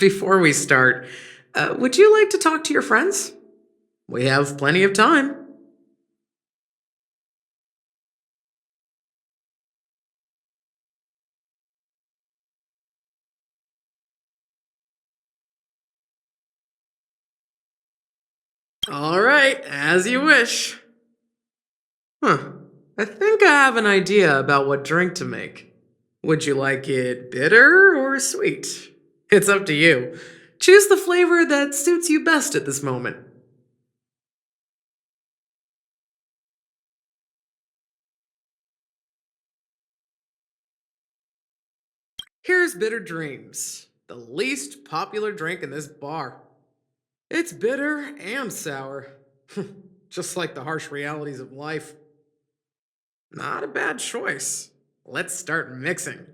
Before we start, would you like to talk to your friends? We have plenty of time. All right, as you wish. Huh. I think I have an idea about what drink to make. Would you like it bitter or sweet? It's up to you. Choose the flavor that suits you best at this moment. Here's Bitter Dreams, the least popular drink in this bar. It's bitter and sour, just like the harsh realities of life. Not a bad choice. Let's start mixing.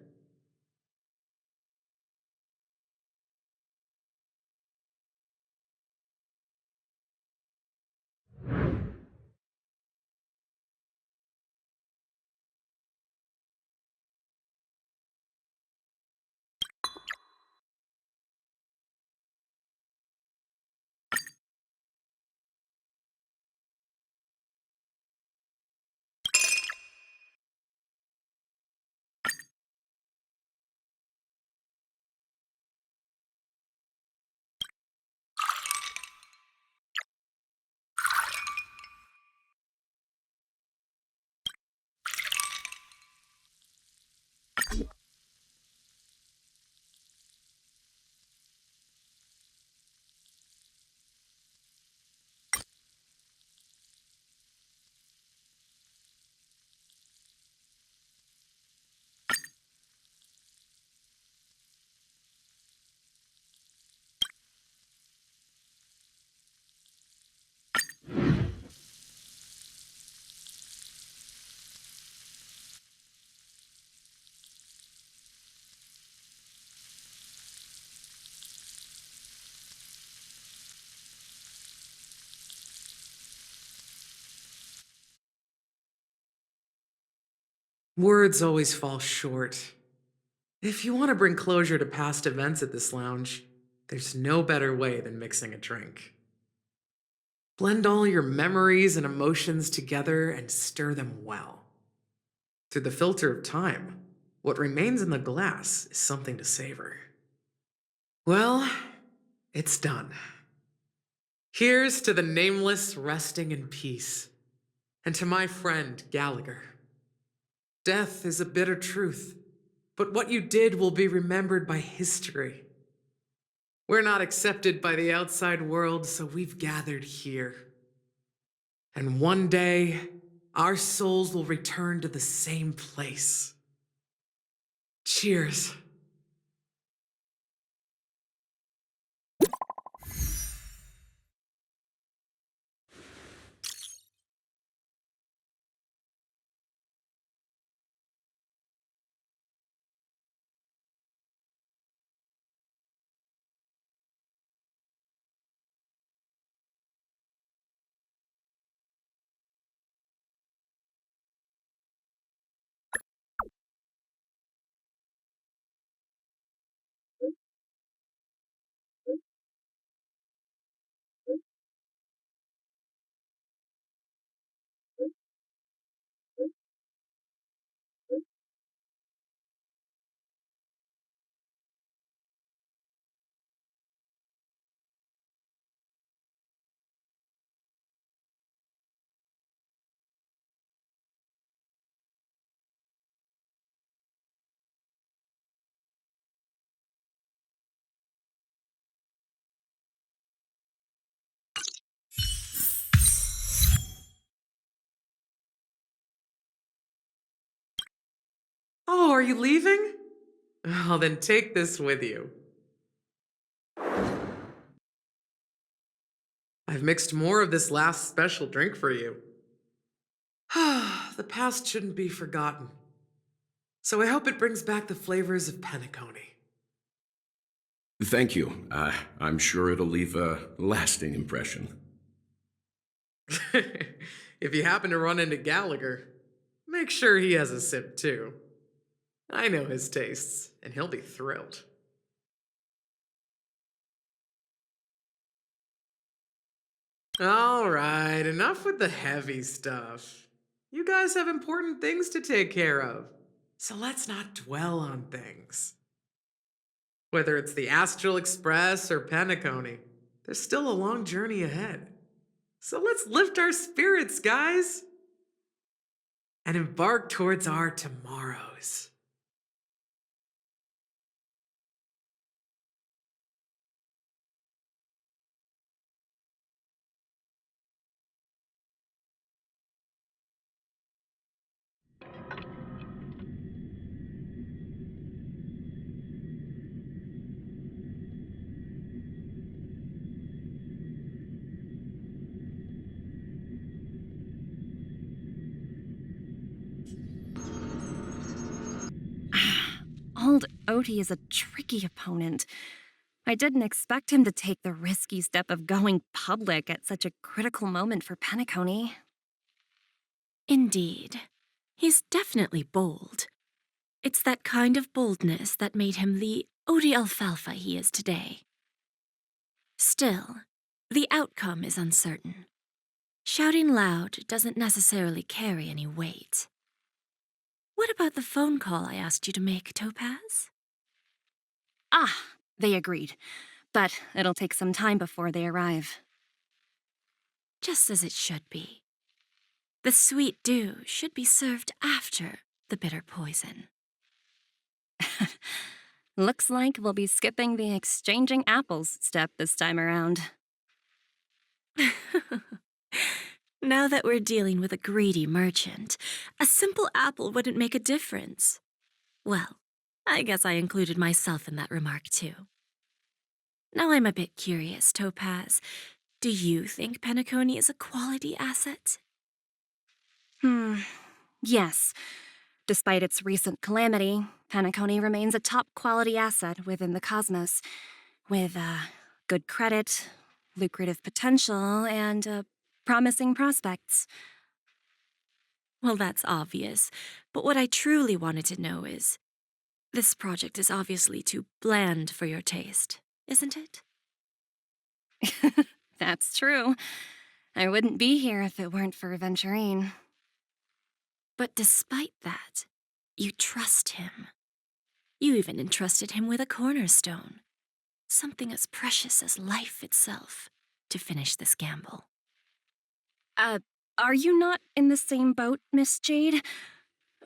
Words always fall short. If you want to bring closure to past events at this lounge, there's no better way than mixing a drink. Blend all your memories and emotions together and stir them well. Through the filter of time, what remains in the glass is something to savor. Well, it's done. Here's to the nameless resting in peace, and to my friend Gallagher. Death is a bitter truth, but what you did will be remembered by history. We're not accepted by the outside world, so we've gathered here. And one day, our souls will return to the same place. Cheers. Oh, are you leaving? Oh, then take this with you. I've mixed more of this last special drink for you. The past shouldn't be forgotten. So I hope it brings back the flavors of Penacony. Thank you. I'm sure it'll leave a lasting impression. If you happen to run into Gallagher, make sure he has a sip too. I know his tastes, and he'll be thrilled. All right, enough with the heavy stuff. You guys have important things to take care of. So let's not dwell on things. Whether it's the Astral Express or Penacony, there's still a long journey ahead. So let's lift our spirits, guys, and embark towards our tomorrows. Old Odie is a tricky opponent. I didn't expect him to take the risky step of going public at such a critical moment for Penacony. Indeed. He's definitely bold. It's that kind of boldness that made him the Odie Alfalfa he is today. Still, the outcome is uncertain. Shouting loud doesn't necessarily carry any weight. What about the phone call I asked you to make, Topaz? Ah, they agreed. But it'll take some time before they arrive. Just as it should be. The sweet dew should be served after the bitter poison. Looks like we'll be skipping the exchanging apples step this time around. Now that we're dealing with a greedy merchant, a simple apple wouldn't make a difference. Well, I guess I included myself in that remark too. Now I'm a bit curious, Topaz. Do you think Penacony is a quality asset? Yes. Despite its recent calamity, Penacony remains a top-quality asset within the cosmos, with good credit, lucrative potential, and promising prospects. Well, that's obvious, but what I truly wanted to know is, this project is obviously too bland for your taste, isn't it? That's true. I wouldn't be here if it weren't for Venturine. But despite that, you trust him. You even entrusted him with a cornerstone, something as precious as life itself, to finish this gamble. Are you not in the same boat, Miss Jade?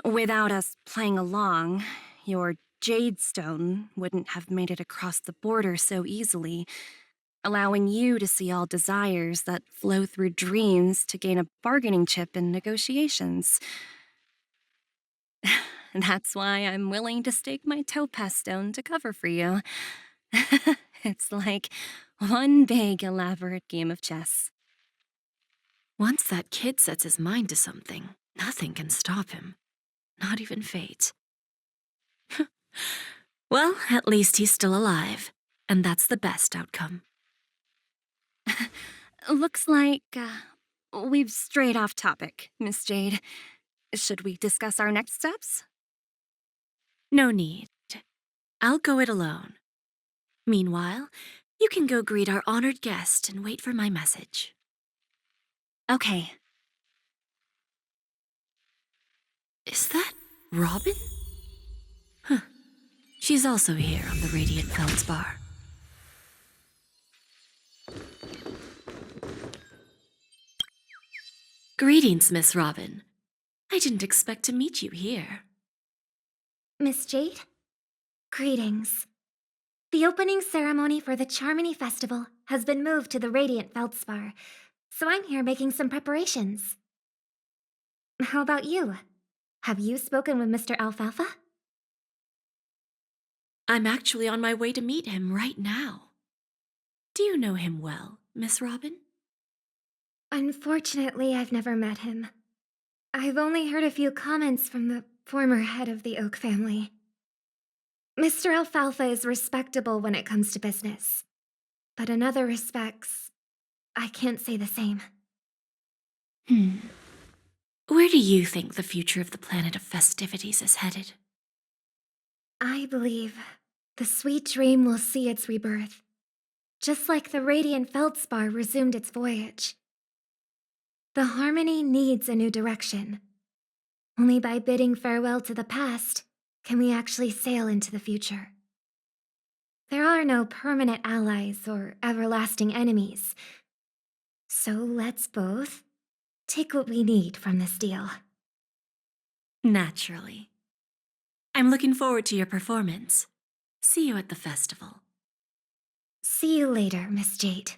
Without us playing along, your Jade Stone wouldn't have made it across the border so easily, allowing you to see all desires that flow through dreams to gain a bargaining chip in negotiations. That's why I'm willing to stake my topaz stone to cover for you. It's like one big, elaborate game of chess. Once that kid sets his mind to something, nothing can stop him. Not even fate. Well, at least he's still alive, and that's the best outcome. Looks like we've strayed off topic, Miss Jade. Should we discuss our next steps? No need. I'll go it alone. Meanwhile, you can go greet our honored guest and wait for my message. Okay. Is that Robin? Huh. She's also here on the Radiant Feldspar. Greetings, Miss Robin. I didn't expect to meet you here. Miss Jade? Greetings. The opening ceremony for the Charmony Festival has been moved to the Radiant Feldspar, so I'm here making some preparations. How about you? Have you spoken with Mr. Alfalfa? I'm actually on my way to meet him right now. Do you know him well, Miss Robin? Unfortunately, I've never met him. I've only heard a few comments from the former head of the Oak family. Mr. Alfalfa is respectable when it comes to business, but in other respects, I can't say the same. Where do you think the future of the planet of festivities is headed? I believe the sweet dream will see its rebirth, just like the Radiant Feldspar resumed its voyage. The Harmony needs a new direction. Only by bidding farewell to the past can we actually sail into the future. There are no permanent allies or everlasting enemies. So let's both take what we need from this deal. Naturally. I'm looking forward to your performance. See you at the festival. See you later, Miss Jade.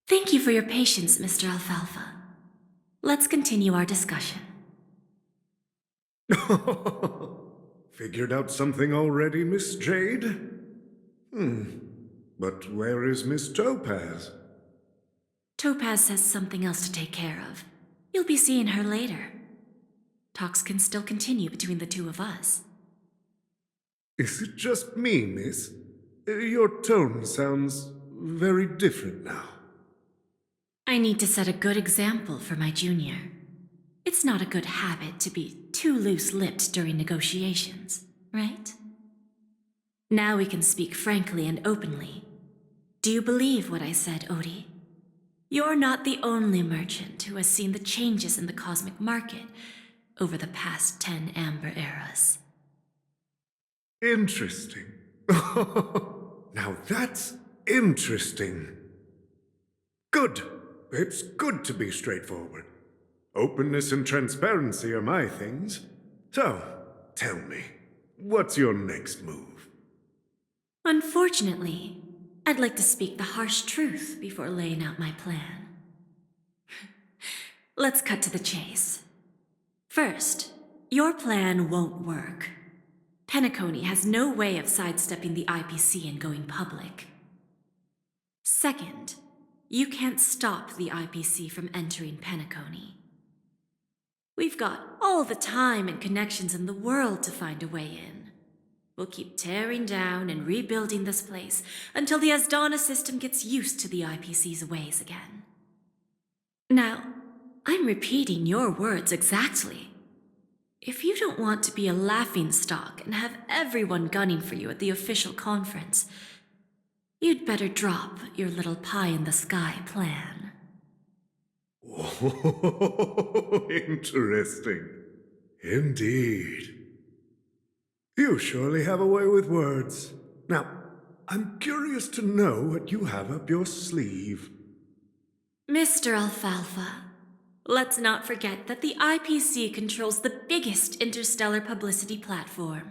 Thank you for your patience, Mr. Alfalfa. Let's continue our discussion. Figured out something already, Miss Jade? But where is Miss Topaz? Topaz has something else to take care of. You'll be seeing her later. Talks can still continue between the two of us. Is it just me, miss? Your tone sounds very different now. I need to set a good example for my junior. It's not a good habit to be too loose-lipped during negotiations, right? Now we can speak frankly and openly. Do you believe what I said, Odie? You're not the only merchant who has seen the changes in the cosmic market over the past 10 Amber eras. Interesting. Now that's interesting. Good. It's good to be straightforward. Openness and transparency are my things. So, tell me, what's your next move? Unfortunately, I'd like to speak the harsh truth before laying out my plan. Let's cut to the chase. First, your plan won't work. Penacony has no way of sidestepping the IPC and going public. Second, you can't stop the IPC from entering Penacony. We've got all the time and connections in the world to find a way in. We'll keep tearing down and rebuilding this place until the Asdana system gets used to the IPC's ways again. Now, I'm repeating your words exactly. If you don't want to be a laughingstock and have everyone gunning for you at the official conference, you'd better drop your little pie-in-the-sky plan. Oh, interesting. Indeed. You surely have a way with words. Now, I'm curious to know what you have up your sleeve. Mr. Alfalfa, let's not forget that the IPC controls the biggest interstellar publicity platform.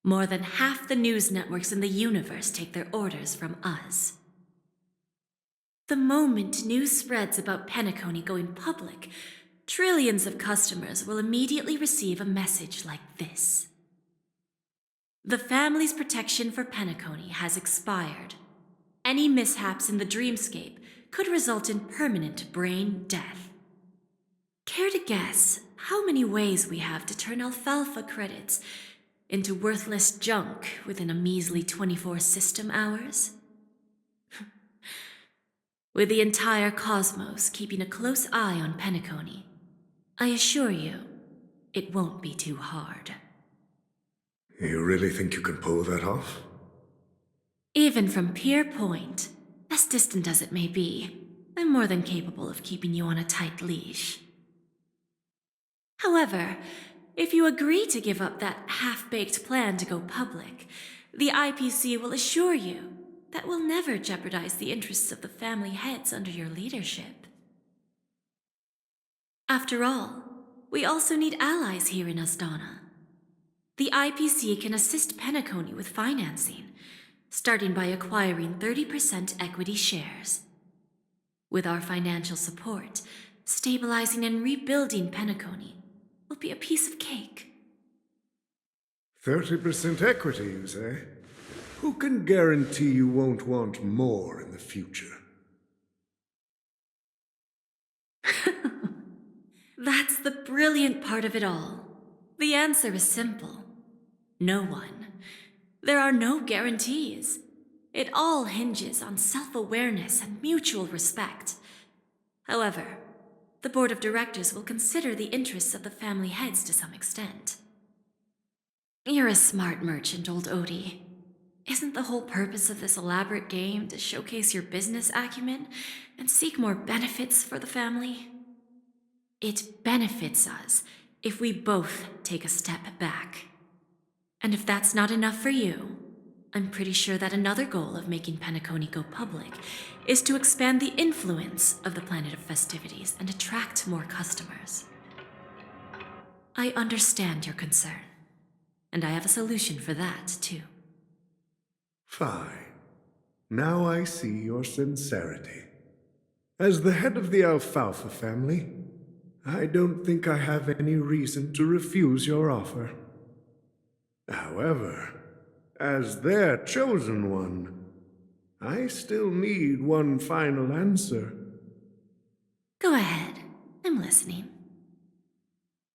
More than half the news networks in the universe take their orders from us. The moment news spreads about Penacony going public, trillions of customers will immediately receive a message like this. The family's protection for Penacony has expired. Any mishaps in the dreamscape could result in permanent brain death. Care to guess how many ways we have to turn alfalfa credits into worthless junk within a measly 24 system hours? With the entire cosmos keeping a close eye on Penacony, I assure you, it won't be too hard. You really think you can pull that off? Even from Pier Point, as distant as it may be, I'm more than capable of keeping you on a tight leash. However, if you agree to give up that half-baked plan to go public, the IPC will assure you that we'll never jeopardize the interests of the family heads under your leadership. After all, we also need allies here in Asdana. The IPC can assist Penacony with financing, starting by acquiring 30% equity shares. With our financial support, stabilizing and rebuilding Penacony will be a piece of cake. 30% equity, you say? Who can guarantee you won't want more in the future? That's the brilliant part of it all. The answer is simple. No one. There are no guarantees. It all hinges on self-awareness and mutual respect. However, the board of directors will consider the interests of the family heads to some extent. You're a smart merchant, old Odie. Isn't the whole purpose of this elaborate game to showcase your business acumen and seek more benefits for the family? It benefits us if we both take a step back. And if that's not enough for you, I'm pretty sure that another goal of making Penacony go public is to expand the influence of the Planet of Festivities and attract more customers. I understand your concern, and I have a solution for that, too. Fine. Now I see your sincerity. As the head of the Alfalfa family, I don't think I have any reason to refuse your offer. However, as their chosen one, I still need one final answer. Go ahead. I'm listening.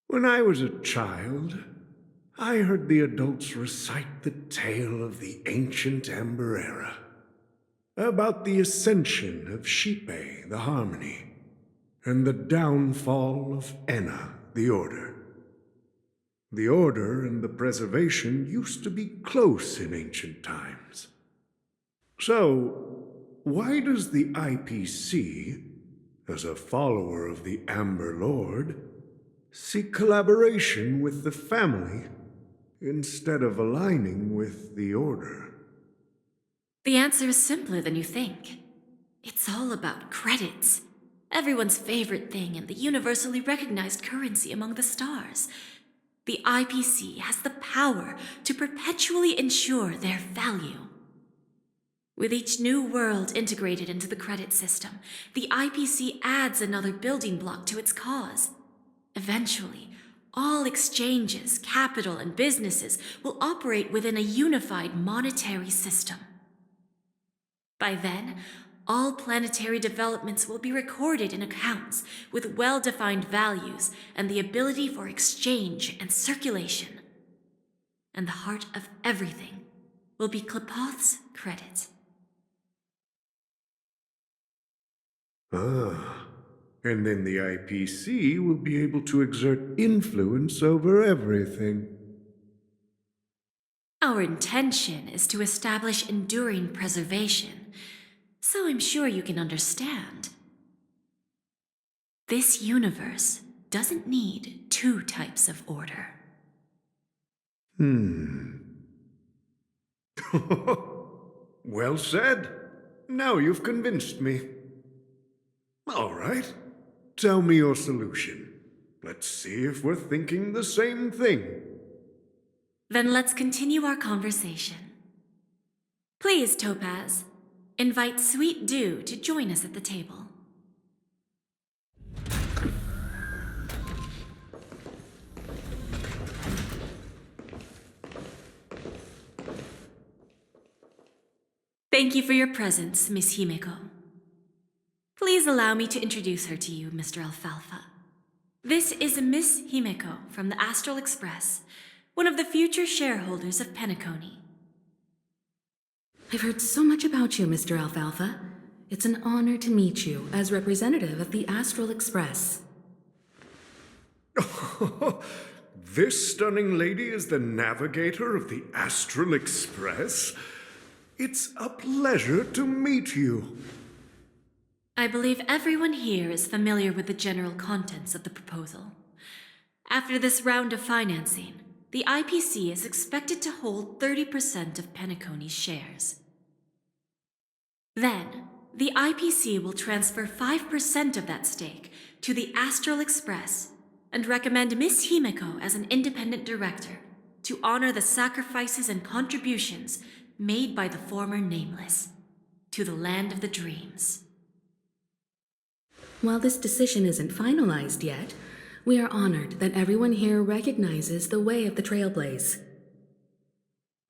When I was a child, I heard the adults recite the tale of the ancient Ember Era, about the ascension of Shipe, the Harmony, and the downfall of Enna, the Order. The Order and the Preservation used to be close in ancient times. So, why does the IPC, as a follower of the Amber Lord, seek collaboration with the family instead of aligning with the Order? The answer is simpler than you think. It's all about credits. Everyone's favorite thing and the universally recognized currency among the stars. The IPC has the power to perpetually ensure their value. With each new world integrated into the credit system, the IPC adds another building block to its cause. Eventually, all exchanges, capital, and businesses will operate within a unified monetary system. By then, all planetary developments will be recorded in accounts with well-defined values and the ability for exchange and circulation. And the heart of everything will be Klepoth's credit. Ah, and then the IPC will be able to exert influence over everything. Our intention is to establish enduring preservation, so I'm sure you can understand. This universe doesn't need two types of order. Well said. Now you've convinced me. All right. Tell me your solution. Let's see if we're thinking the same thing. Then let's continue our conversation. Please, Topaz, invite Sweet Dew to join us at the table. Thank you for your presence, Miss Himeko. Please allow me to introduce her to you, Mr. Alfalfa. This is Miss Himeko from the Astral Express, one of the future shareholders of Penacony. I've heard so much about you, Mr. Alfalfa. It's an honor to meet you as representative of the Astral Express. This stunning lady is the navigator of the Astral Express? It's a pleasure to meet you. I believe everyone here is familiar with the general contents of the proposal. After this round of financing, the IPC is expected to hold 30% of Penacony's shares. Then, the IPC will transfer 5% of that stake to the Astral Express and recommend Miss Himeko as an independent director to honor the sacrifices and contributions made by the former Nameless to the land of the dreams. While this decision isn't finalized yet, we are honored that everyone here recognizes the way of the Trailblaze.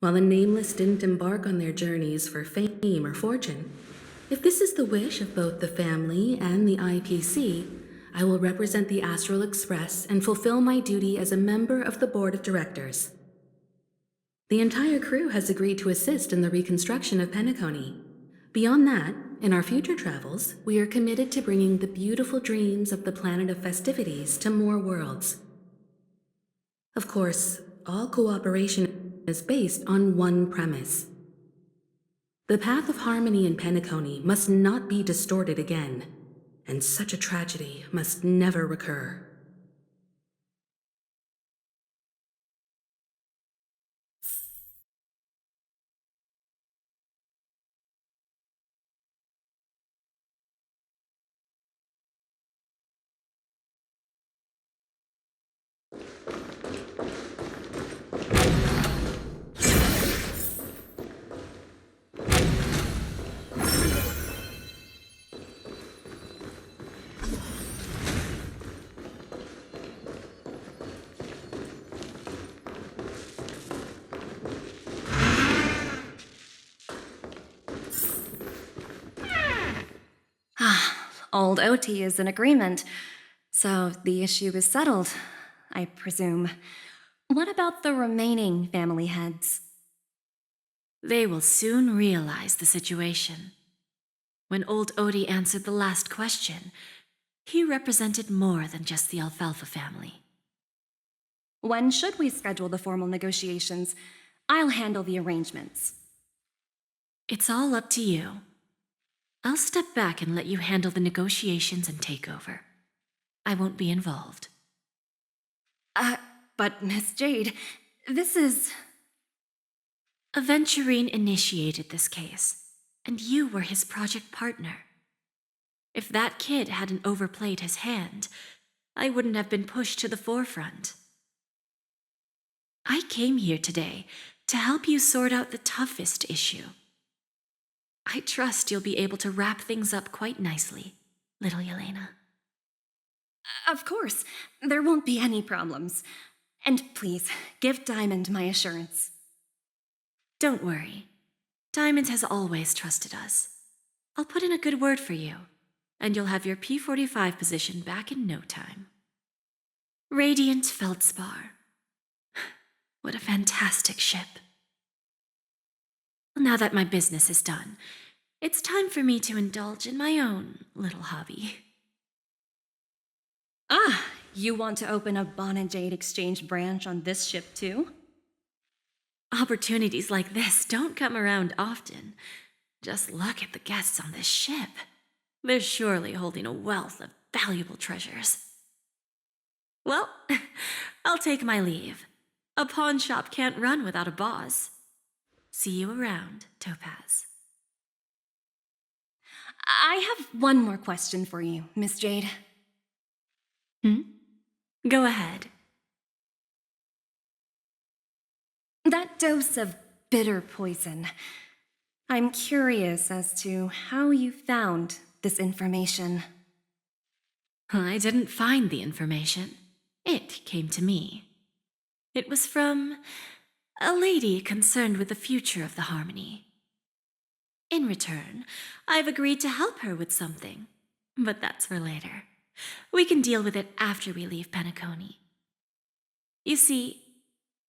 While the Nameless didn't embark on their journeys for fame or fortune, if this is the wish of both the family and the IPC, I will represent the Astral Express and fulfill my duty as a member of the board of directors. The entire crew has agreed to assist in the reconstruction of Penacony. Beyond that, in our future travels, we are committed to bringing the beautiful dreams of the planet of festivities to more worlds. Of course, all cooperation is based on one premise. The path of harmony in Penacony must not be distorted again, and such a tragedy must never recur. Old OT is in agreement, so the issue is settled, I presume. What about the remaining family heads? They will soon realize the situation. When old Odie answered the last question, he represented more than just the Alfalfa family. When should we schedule the formal negotiations? I'll handle the arrangements. It's all up to you. I'll step back and let you handle the negotiations and takeover. I won't be involved. But Miss Jade, this is... Aventurine initiated this case, and you were his project partner. If that kid hadn't overplayed his hand, I wouldn't have been pushed to the forefront. I came here today to help you sort out the toughest issue. I trust you'll be able to wrap things up quite nicely, little Yelena. Of course, there won't be any problems. And please, give Diamond my assurance. Don't worry. Diamond has always trusted us. I'll put in a good word for you, and you'll have your P-45 position back in no time. Radiant Feldspar. What a fantastic ship. Now that my business is done, it's time for me to indulge in my own little hobby. You want to open a Bon and Jade exchange branch on this ship too? Opportunities like this don't come around often. Just look at the guests on this ship. They're surely holding a wealth of valuable treasures. Well, I'll take my leave. A pawn shop can't run without a boss. See you around, Topaz. I have one more question for you, Miss Jade. Go ahead. That dose of bitter poison. I'm curious as to how you found this information. I didn't find the information. It came to me. It was from a lady concerned with the future of the Harmony. In return, I've agreed to help her with something, but that's for later. We can deal with it after we leave Penacony. You see,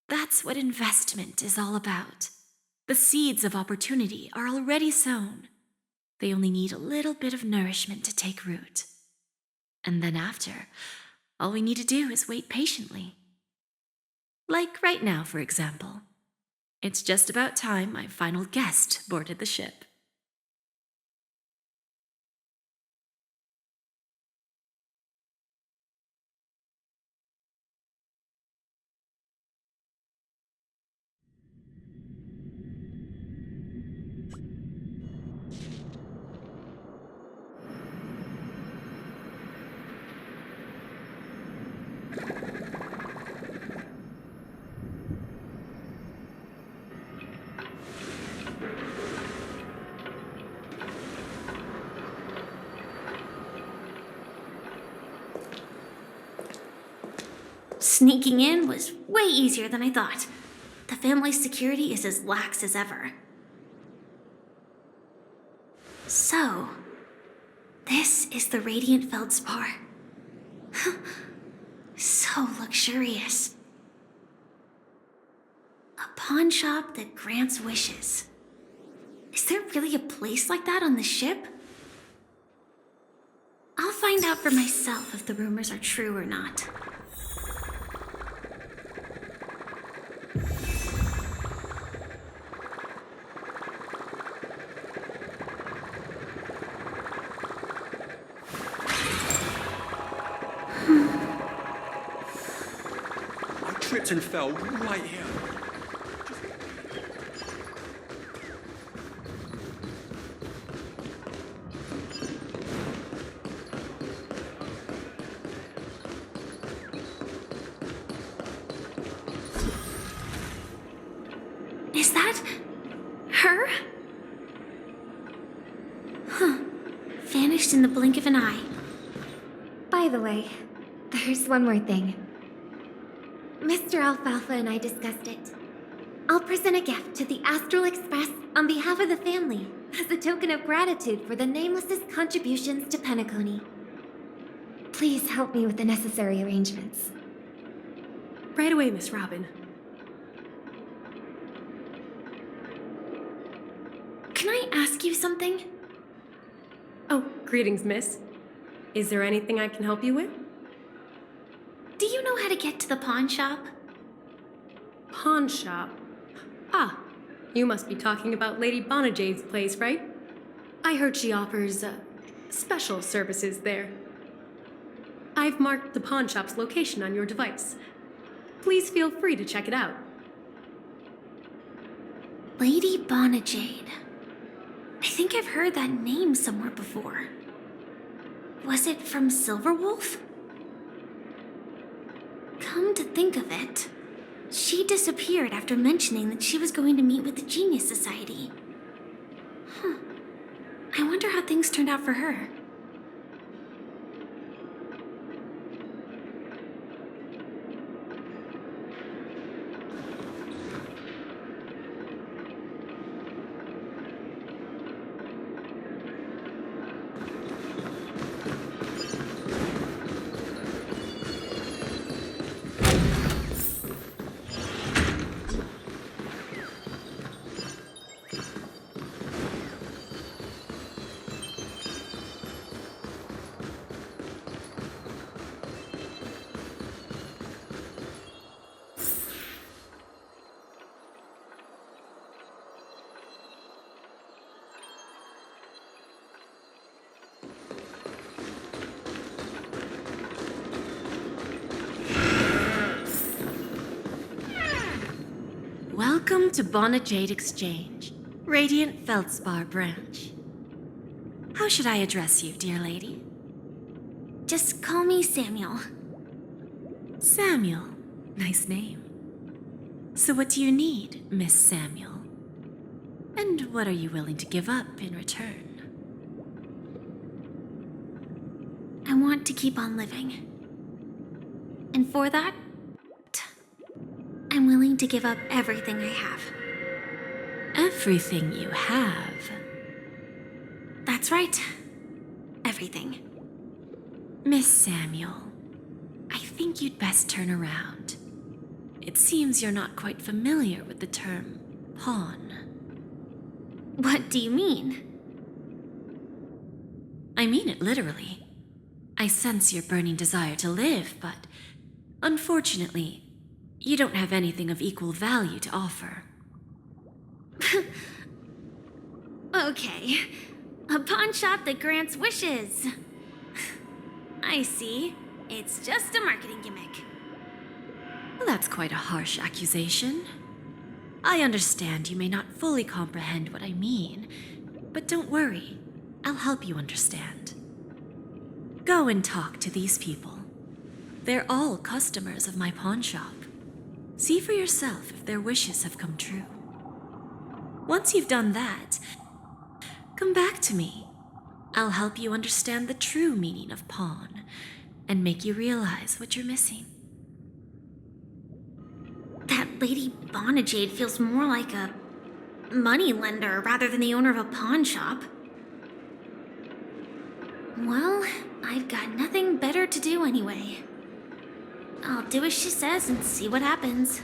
that's what investment is all about. The seeds of opportunity are already sown. They only need a little bit of nourishment to take root. And then after, all we need to do is wait patiently. Like right now, for example. It's just about time my final guest boarded the ship. Sneaking in was way easier than I thought. The family's security is as lax as ever. So, this is the Radiant Feldspar. So luxurious. A pawn shop that grants wishes. Is there really a place like that on the ship? I'll find out for myself if the rumors are true or not. I tripped and fell right here. Is that her? Huh. Vanished in the blink of an eye. By the way, there's one more thing. Mr. Alfalfa and I discussed it. I'll present a gift to the Astral Express on behalf of the family as a token of gratitude for the Nameless's contributions to Penacony. Please help me with the necessary arrangements. Right away, Miss Robin. Can I ask you something? Oh, greetings, miss. Is there anything I can help you with? Do you know how to get to the pawn shop? Pawn shop. Ah, you must be talking about Lady Bonajade's place, right? I heard she offers, special services there. I've marked the pawn shop's location on your device. Please feel free to check it out. Lady Bonajade. I think I've heard that name somewhere before. Was it from Silverwolf? Come to think of it, she disappeared after mentioning that she was going to meet with the Genius Society. I wonder how things turned out for her. Welcome to Bonajade Exchange, Radiant Feldspar branch. How should I address you, dear lady? Just call me Samuel. Samuel. Nice name. So what do you need, Miss Samuel? And what are you willing to give up in return? I want to keep on living. And for that, I'm willing to give up everything I have. Everything you have? That's right. Everything. Miss Samuel, I think you'd best turn around. It seems you're not quite familiar with the term pawn. What do you mean? I mean it literally. I sense your burning desire to live, but unfortunately, you don't have anything of equal value to offer. Okay. A pawn shop that grants wishes. I see. It's just a marketing gimmick. Well, that's quite a harsh accusation. I understand you may not fully comprehend what I mean, but don't worry. I'll help you understand. Go and talk to these people. They're all customers of my pawn shop. See for yourself if their wishes have come true. Once you've done that, come back to me. I'll help you understand the true meaning of pawn and make you realize what you're missing. That Lady Bonajade feels more like a money lender rather than the owner of a pawn shop. Well, I've got nothing better to do anyway. I'll do as she says and see what happens.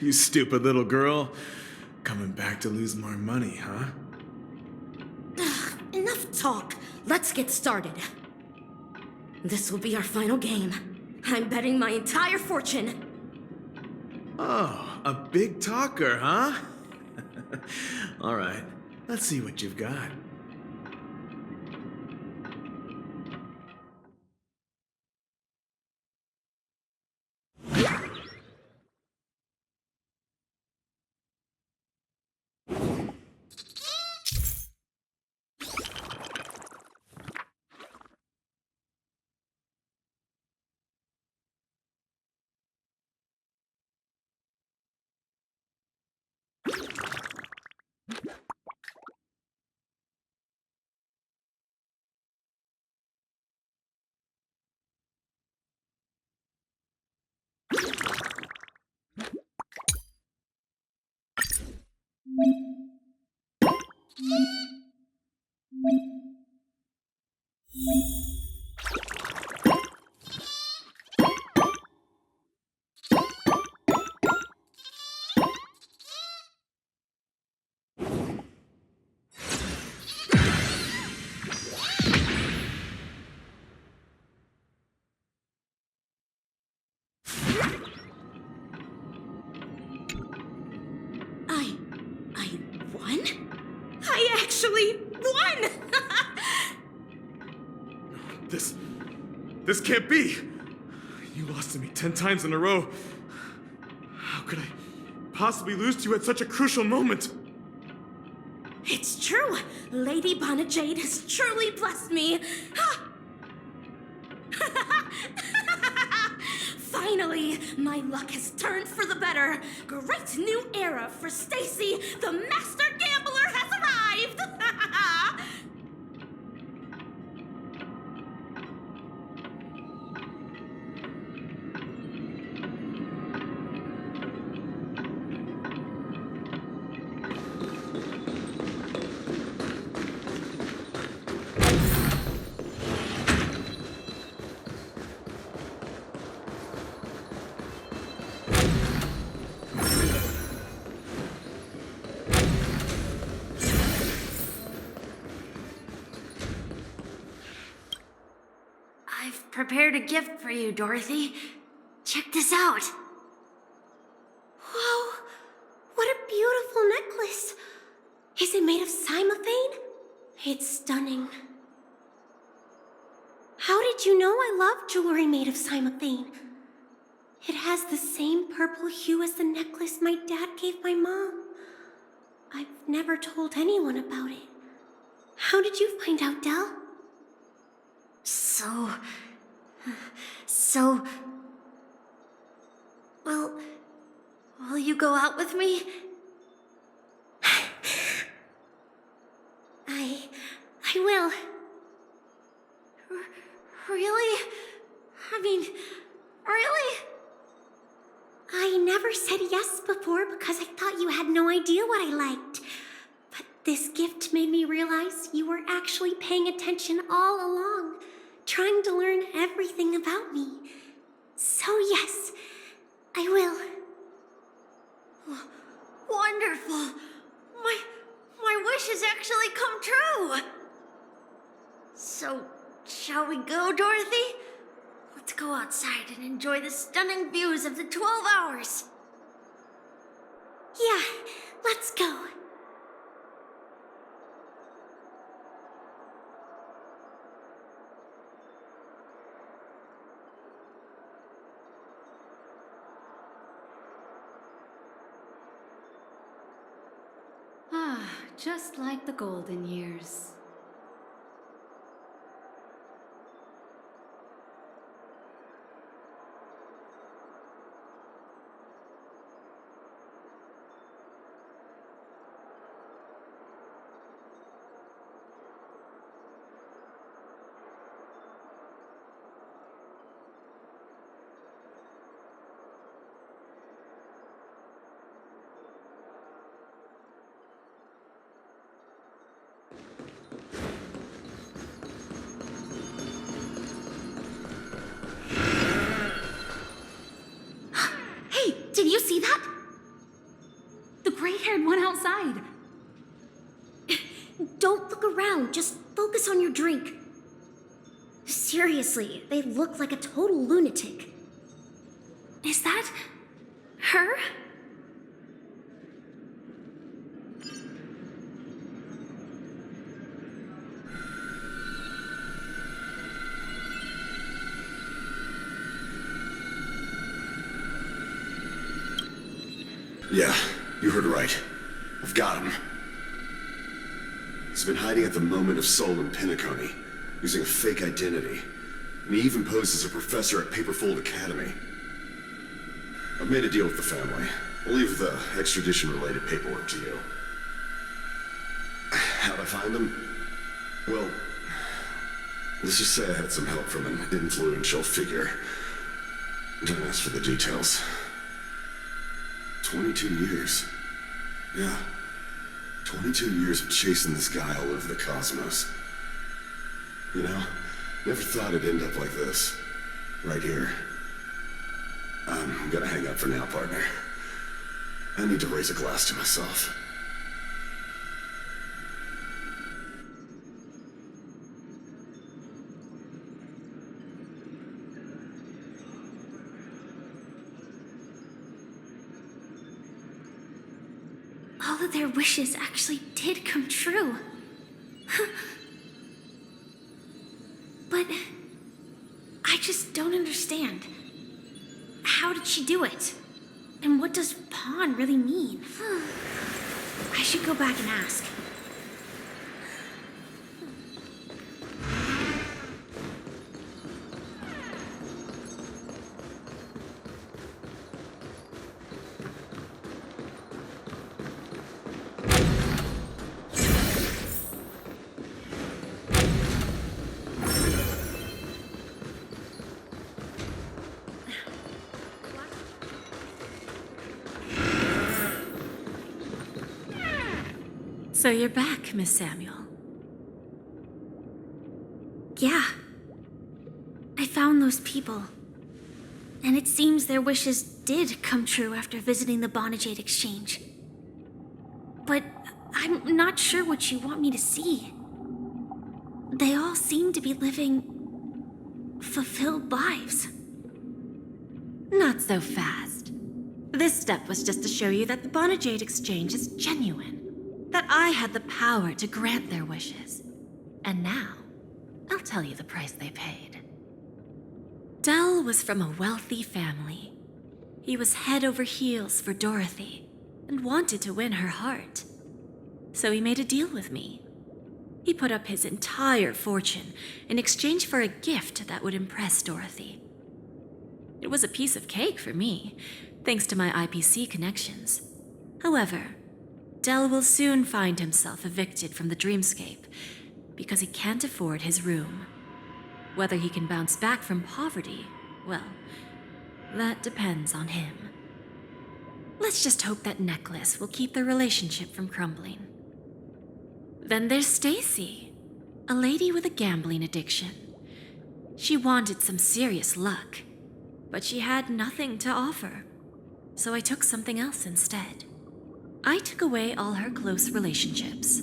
You stupid little girl. Coming back to lose more money, huh? Enough talk. Let's get started. This will be our final game. I'm betting my entire fortune. Oh, a big talker, huh? All right, let's see what you've got. I won? I actually won! This can't be! You lost to me 10 times in a row. How could I possibly lose to you at such a crucial moment? It's true. Lady Bonajade has truly blessed me. Finally, my luck has turned for the better. Great new era for Stacy. The master gambler has arrived. I've prepared a gift for you, Dorothy. Check this out. Whoa! What a beautiful necklace! Is it made of cymophane? It's stunning. How did you know I love jewelry made of cymophane? It has the same purple hue as the necklace my dad gave my mom. I've never told anyone about it. How did you find out, Del? Well, will you go out with me? I will. Really? I mean, really? I never said yes before because I thought you had no idea what I liked. But this gift made me realize you were actually paying attention all along, trying to learn everything about me. So yes, I will. Wonderful. My wish has actually come true. So, shall we go, Dorothy? Let's go outside and enjoy the stunning views of the 12 hours. Yeah, let's go. Ah, just like the golden years. outside. Don't look around, just focus on your drink. Seriously, they look like a total lunatic. Is that her? Yeah, you heard right. I've got him. He's been hiding at the Moment of Soul in Penacony, using a fake identity. And he even posed as a professor at Paperfold Academy. I've made a deal with the family. I'll leave the extradition-related paperwork to you. How'd I find him? Well, let's just say I had some help from an influential figure. Don't ask for the details. 22 years. Yeah. 22 years of chasing this guy all over the cosmos. You know, never thought it'd end up like this. Right here. I'm gonna hang up for now, partner. I need to raise a glass to myself. All of their wishes actually did come true. But I just don't understand. How did she do it? And what does pawn really mean? I should go back and ask. So you're back, Miss Samuel. Yeah. I found those people. And it seems their wishes did come true after visiting the Bonajade Exchange. But I'm not sure what you want me to see. They all seem to be living fulfilled lives. Not so fast. This step was just to show you that the Bonajade Exchange is genuine. That I had the power to grant their wishes. And now, I'll tell you the price they paid. Dell was from a wealthy family. He was head over heels for Dorothy and wanted to win her heart. So he made a deal with me. He put up his entire fortune in exchange for a gift that would impress Dorothy. It was a piece of cake for me, thanks to my IPC connections. However, Dell will soon find himself evicted from the dreamscape because he can't afford his room. Whether he can bounce back from poverty, well, that depends on him. Let's just hope that necklace will keep their relationship from crumbling. Then there's Stacy, a lady with a gambling addiction. She wanted some serious luck, but she had nothing to offer, so I took something else instead. I took away all her close relationships.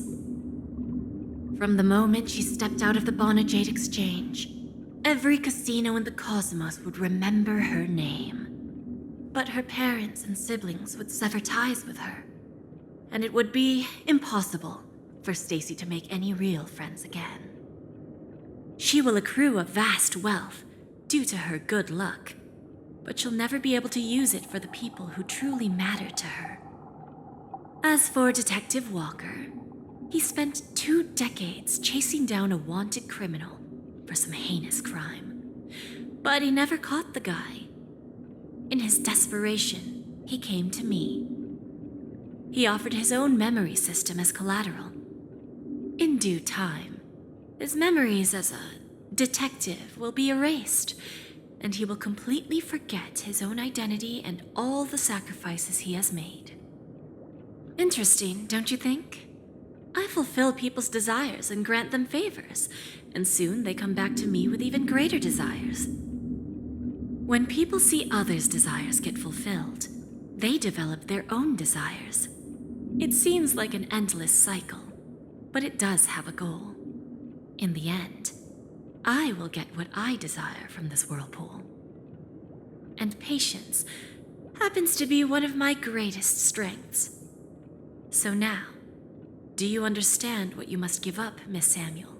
From the moment she stepped out of the Bonajade Exchange, every casino in the cosmos would remember her name. But her parents and siblings would sever ties with her, and it would be impossible for Stacy to make any real friends again. She will accrue a vast wealth due to her good luck, but she'll never be able to use it for the people who truly matter to her. As for Detective Walker, he spent 2 decades chasing down a wanted criminal for some heinous crime. But he never caught the guy. In his desperation, he came to me. He offered his own memory system as collateral. In due time, his memories as a detective will be erased, and he will completely forget his own identity and all the sacrifices he has made. Interesting, don't you think? I fulfill people's desires and grant them favors, and soon they come back to me with even greater desires. When people see others' desires get fulfilled, they develop their own desires. It seems like an endless cycle, but it does have a goal. In the end, I will get what I desire from this whirlpool. And patience happens to be one of my greatest strengths. So now, do you understand what you must give up, Miss Samuel?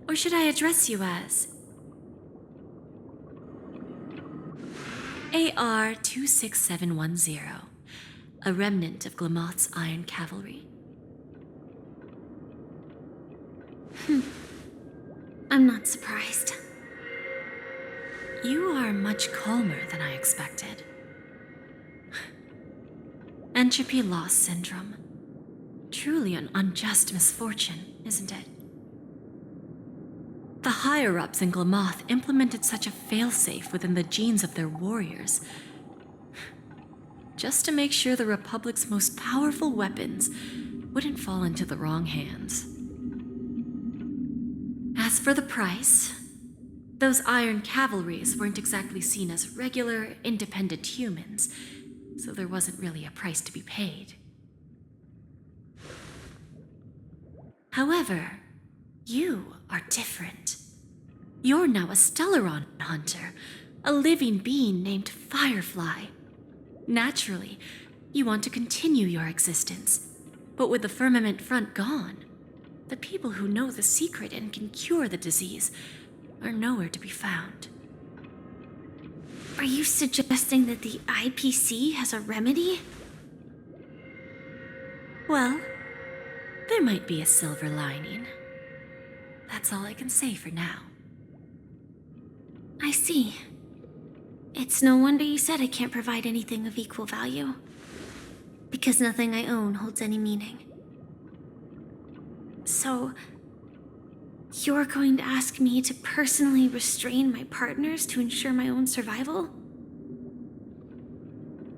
Or should I address you as AR-26710, a remnant of Glamoth's Iron Cavalry? I'm not surprised. You are much calmer than I expected. Entropy loss syndrome. Truly an unjust misfortune, isn't it? The higher-ups in Glamoth implemented such a failsafe within the genes of their warriors, just to make sure the Republic's most powerful weapons wouldn't fall into the wrong hands. As for the price, those Iron Cavalries weren't exactly seen as regular, independent humans, so there wasn't really a price to be paid. However, you are different. You're now a Stellaron hunter, a living being named Firefly. Naturally, you want to continue your existence, but with the firmament front gone, the people who know the secret and can cure the disease are nowhere to be found. Are you suggesting that the IPC has a remedy? Well, there might be a silver lining. That's all I can say for now. I see. It's no wonder you said I can't provide anything of equal value. Because nothing I own holds any meaning. So, you're going to ask me to personally restrain my partners to ensure my own survival?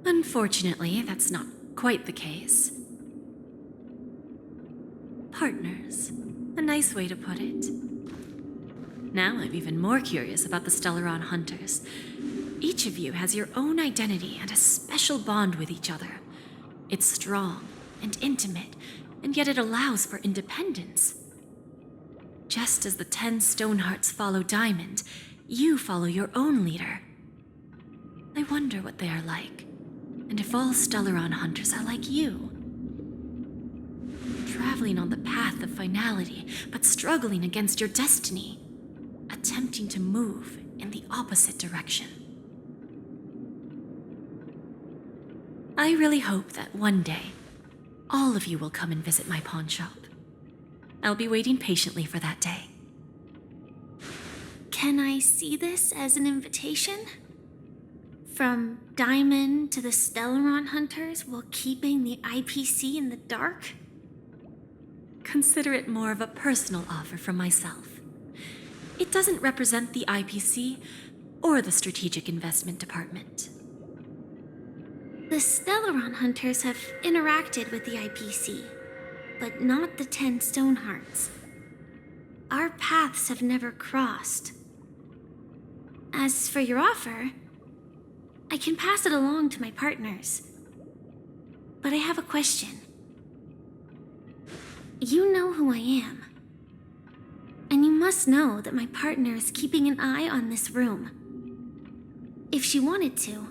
Unfortunately, that's not quite the case. Partners. A nice way to put it. Now I'm even more curious about the Stellaron Hunters. Each of you has your own identity and a special bond with each other. It's strong and intimate, and yet it allows for independence. Just as the 10 Stonehearts follow Diamond, you follow your own leader. I wonder what they are like, and if all Stellaron hunters are like you. Traveling on the path of finality, but struggling against your destiny. Attempting to move in the opposite direction. I really hope that one day, all of you will come and visit my pawn shop. I'll be waiting patiently for that day. Can I see this as an invitation? From Diamond to the Stellaron Hunters while keeping the IPC in the dark? Consider it more of a personal offer from myself. It doesn't represent the IPC or the Strategic Investment Department. The Stellaron Hunters have interacted with the IPC, but not the 10 Stonehearts. Our paths have never crossed. As for your offer, I can pass it along to my partners. But I have a question. You know who I am. And you must know that my partner is keeping an eye on this room. If she wanted to,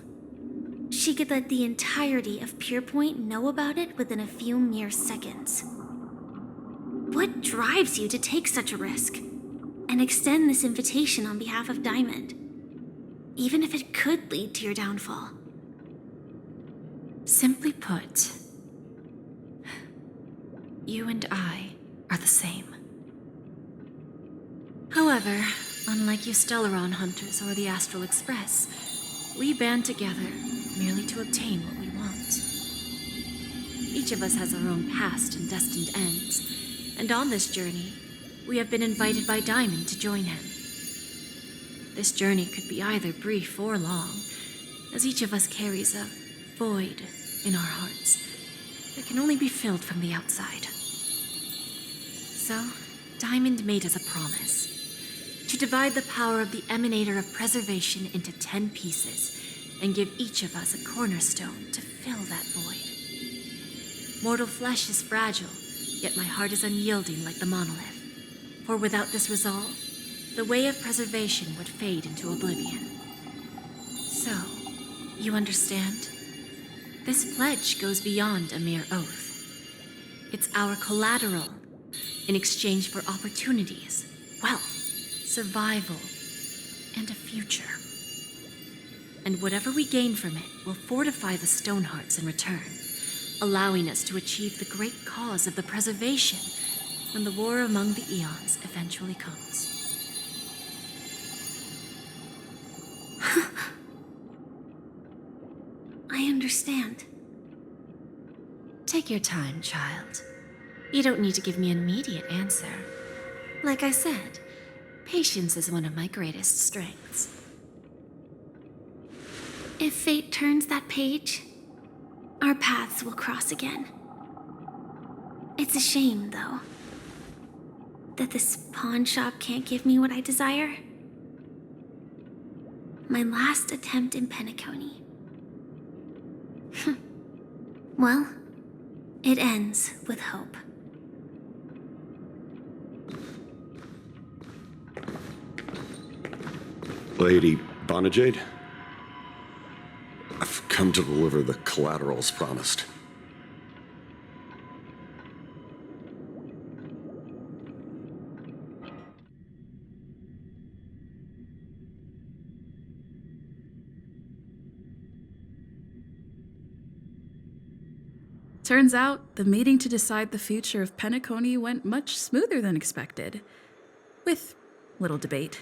she could let the entirety of Purepoint know about it within a few mere seconds. What drives you to take such a risk and extend this invitation on behalf of Diamond, even if it could lead to your downfall? Simply put, you and I are the same. However, unlike you Stellaron Hunters or the Astral Express, we band together merely to obtain what we want. Each of us has our own past and destined ends, and on this journey, we have been invited by Diamond to join him. This journey could be either brief or long, as each of us carries a void in our hearts that can only be filled from the outside. So, Diamond made us a promise to divide the power of the Emanator of Preservation into 10 pieces and give each of us a cornerstone to fill that void. Mortal flesh is fragile, yet my heart is unyielding like the monolith. For without this resolve, the way of preservation would fade into oblivion. So, you understand? This pledge goes beyond a mere oath. It's our collateral in exchange for opportunities, wealth, survival, and a future. And whatever we gain from it will fortify the Stonehearts in return, allowing us to achieve the great cause of the preservation when the war among the eons eventually comes. I understand. Take your time, child. You don't need to give me an immediate answer. Like I said, patience is one of my greatest strengths. If fate turns that page, our paths will cross again. It's a shame, though, that this pawn shop can't give me what I desire. My last attempt in Penacony. Well, it ends with hope. Lady Bonajade? I've come to deliver the collaterals promised. Turns out, the meeting to decide the future of Penacony went much smoother than expected. With little debate.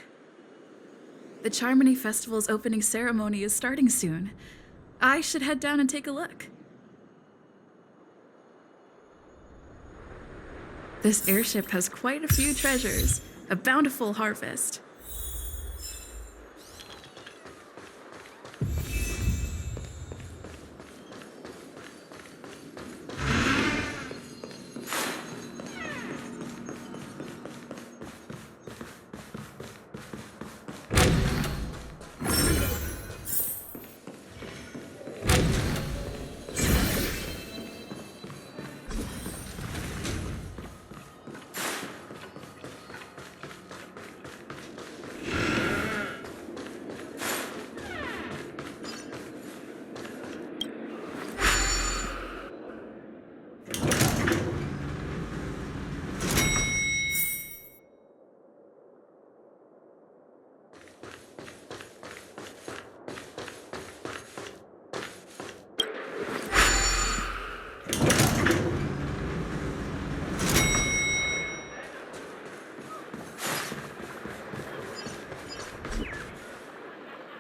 The Charmony Festival's opening ceremony is starting soon. I should head down and take a look. This airship has quite a few treasures, a bountiful harvest.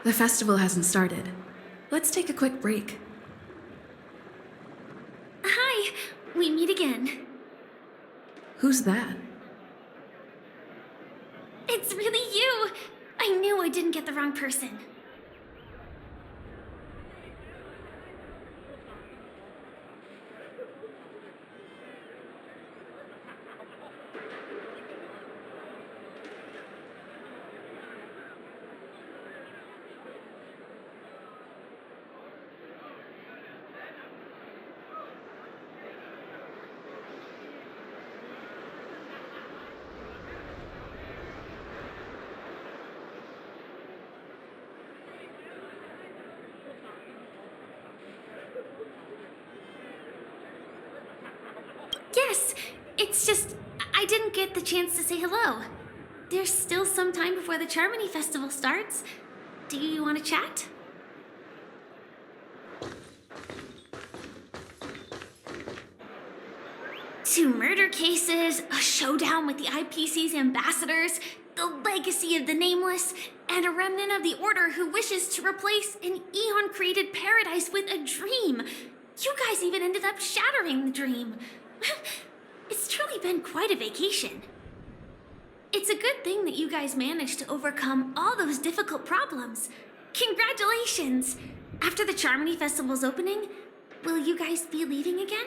The festival hasn't started. Let's take a quick break. Hi, we meet again. Who's that? It's really you! I knew I didn't get the wrong person. Yes, it's just, I didn't get the chance to say hello. There's still some time before the Charmony Festival starts. Do you want to chat? Two murder cases, a showdown with the IPC's ambassadors, the legacy of the Nameless, and a remnant of the Order who wishes to replace an eon-created paradise with a dream. You guys even ended up shattering the dream. It's truly been quite a vacation. It's a good thing that you guys managed to overcome all those difficult problems. Congratulations! After the Charmony Festival's opening, will you guys be leaving again?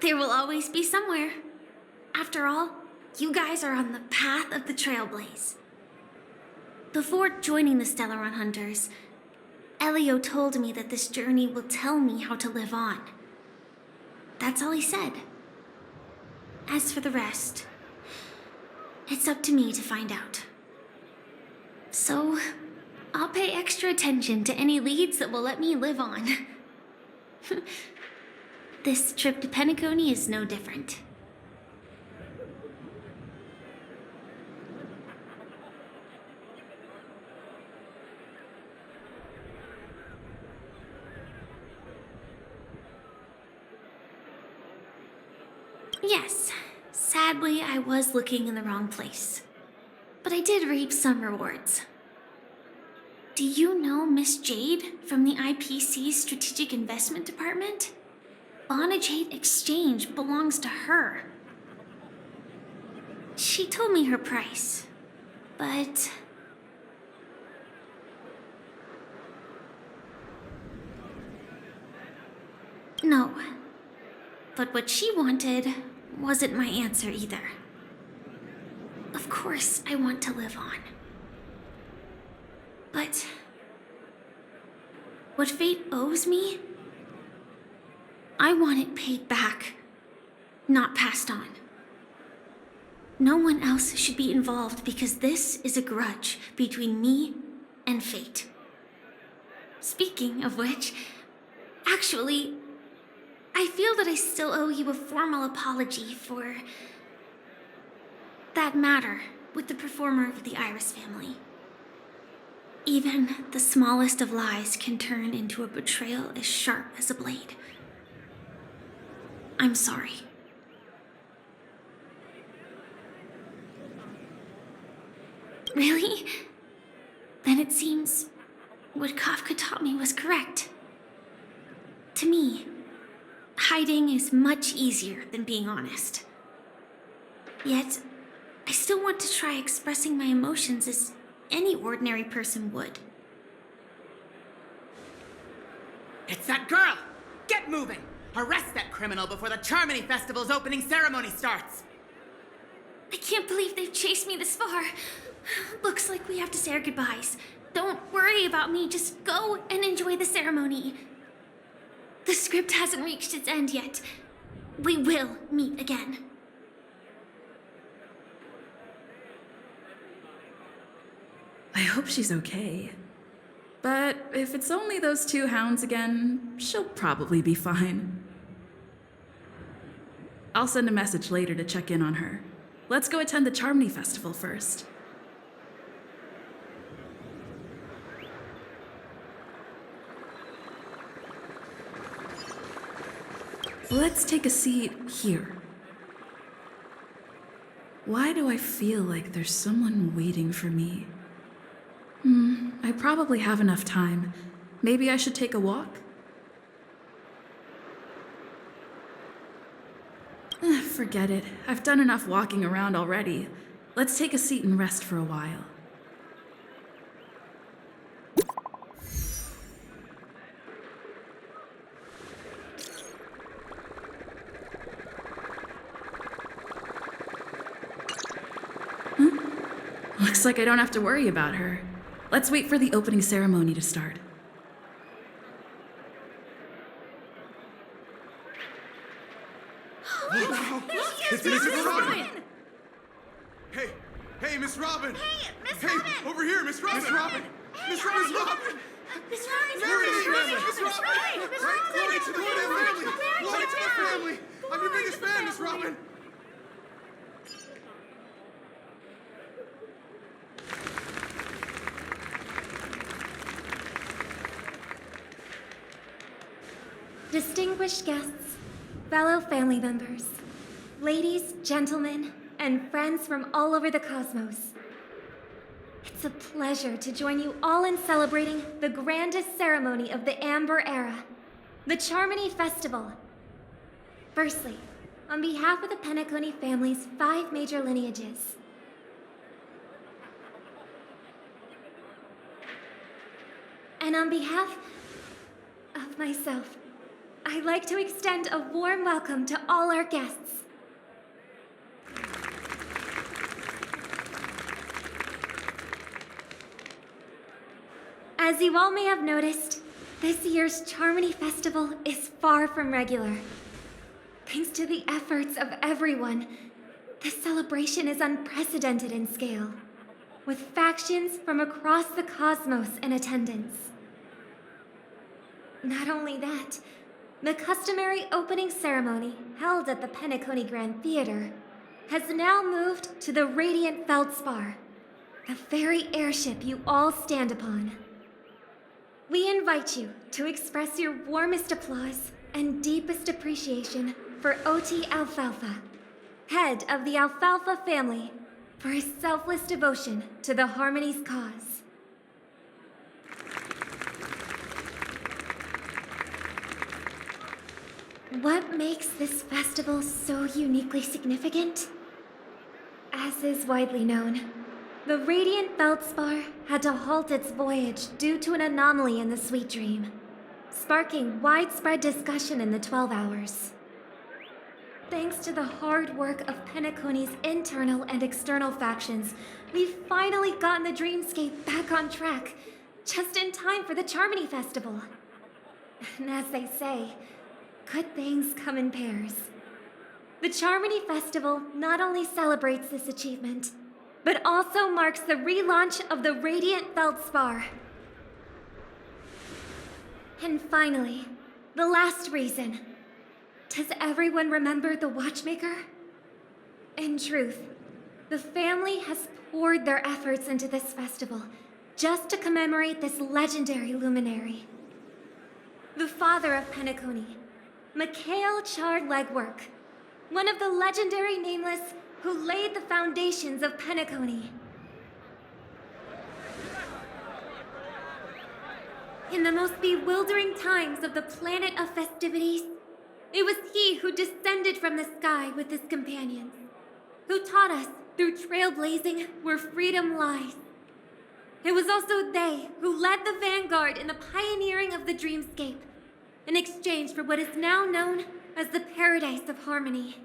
There will always be somewhere. After all, you guys are on the path of the Trailblaze. Before joining the Stellaron Hunters, Elio told me that this journey will tell me how to live on. That's all he said. As for the rest, it's up to me to find out. So, I'll pay extra attention to any leads that will let me live on. This trip to Penacony is no different. Yes, sadly, I was looking in the wrong place. But I did reap some rewards. Do you know Miss Jade from the IPC's Strategic Investment Department? Bonajade Exchange belongs to her. She told me her price, but... No. But what she wanted wasn't my answer either. Of course, I want to live on. But what fate owes me, I want it paid back, not passed on. No one else should be involved because this is a grudge between me and fate. Speaking of which, actually, I feel that I still owe you a formal apology for that matter with the performer of the Iris family. Even the smallest of lies can turn into a betrayal as sharp as a blade. I'm sorry. Really? Then it seems what Kafka taught me was correct. To me, hiding is much easier than being honest. Yet, I still want to try expressing my emotions as any ordinary person would. It's that girl! Get moving! Arrest that criminal before the Charmony Festival's opening ceremony starts! I can't believe they've chased me this far. Looks like we have to say our goodbyes. Don't worry about me, just go and enjoy the ceremony. The script hasn't reached its end yet. We will meet again. I hope she's okay. But if it's only those two hounds again, she'll probably be fine. I'll send a message later to check in on her. Let's go attend the Charmony Festival first. Let's take a seat here. Why do I feel like there's someone waiting for me? I probably have enough time. Maybe I should take a walk? Forget it. I've done enough walking around already. Let's take a seat and rest for a while. Looks like I don't have to worry about her. Let's wait for the opening ceremony to start. It's Miss Robin! Hey, Miss Robin! Hey, Miss Robin! Over here, Miss Robin! Miss Robin! Miss Robin! Miss Robin! There it is, Miss Robin! Glory to the family! Glory to the family! I'm your biggest fan, Miss Robin! Distinguished guests, fellow family members, ladies, gentlemen, and friends from all over the cosmos. It's a pleasure to join you all in celebrating the grandest ceremony of the Amber Era, the Charmony Festival. Firstly, on behalf of the Penacony family's 5 major lineages, and on behalf of myself, I'd like to extend a warm welcome to all our guests. As you all may have noticed, this year's Charmony Festival is far from regular. Thanks to the efforts of everyone, this celebration is unprecedented in scale, with factions from across the cosmos in attendance. Not only that, the customary opening ceremony held at the Penacony Grand Theater has now moved to the Radiant Feldspar, the very airship you all stand upon. We invite you to express your warmest applause and deepest appreciation for OT Alfalfa, head of the Alfalfa family, for his selfless devotion to the Harmony's cause. What makes this festival so uniquely significant? As is widely known, the Radiant Feldspar had to halt its voyage due to an anomaly in the Sweet Dream, sparking widespread discussion in the 12 hours. Thanks to the hard work of Penacony's internal and external factions, we've finally gotten the Dreamscape back on track, just in time for the Charmony Festival. And as they say, good things come in pairs. The Charmony Festival not only celebrates this achievement, but also marks the relaunch of the Radiant Feldspar. And finally, the last reason. Does everyone remember the Watchmaker? In truth, the family has poured their efforts into this festival just to commemorate this legendary luminary. The father of Penacony, Mikhail Chard Legwork, one of the legendary Nameless who laid the foundations of Penacony. In the most bewildering times of the planet of festivities, it was he who descended from the sky with his companions, who taught us through trailblazing where freedom lies. It was also they who led the vanguard in the pioneering of the Dreamscape, in exchange for what is now known as the Paradise of Harmony.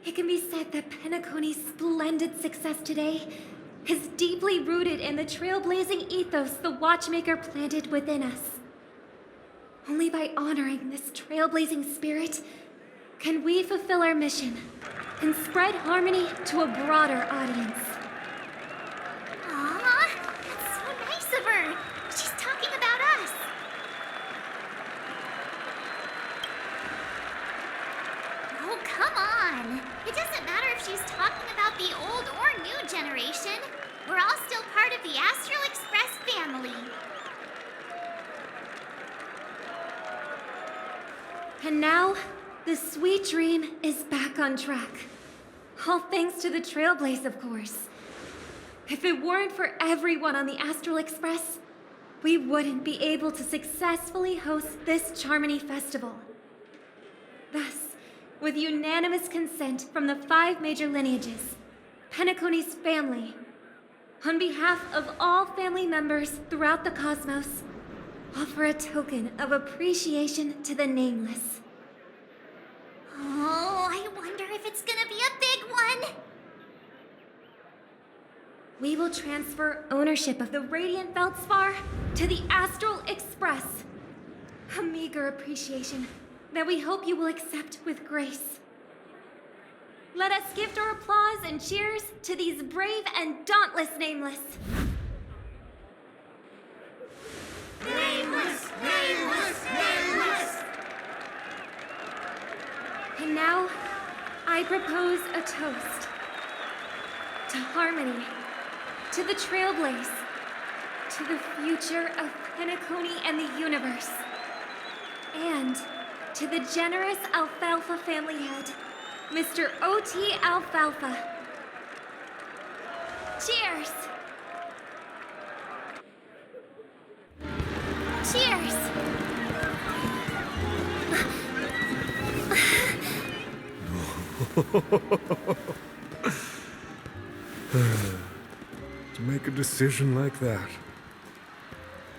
It can be said that Penacony's splendid success today is deeply rooted in the trailblazing ethos the Watchmaker planted within us. Only by honoring this trailblazing spirit can we fulfill our mission and spread harmony to a broader audience. Aw, that's so nice of her. She's talking about us. Oh, come on. It doesn't matter if she's talking about the old or new generation. We're all still part of the Astral Express family. And now, the Sweet Dream is back on track. All thanks to the Trailblaze, of course. If it weren't for everyone on the Astral Express, we wouldn't be able to successfully host this Charmony Festival. Thus, with unanimous consent from the 5 major lineages, Penacony's family, on behalf of all family members throughout the cosmos, offer a token of appreciation to the Nameless. Oh, I wonder if it's gonna be a big one. We will transfer ownership of the Radiant Feldspar to the Astral Express. A meager appreciation that we hope you will accept with grace. Let us gift our applause and cheers to these brave and dauntless Nameless. Nameless! Nameless! Nameless! And now, I propose a toast to harmony, to the Trailblaze, to the future of Penacony and the universe, and to the generous Alfalfa family head, Mr. O.T. Alfalfa. Cheers! Cheers! To make a decision like that.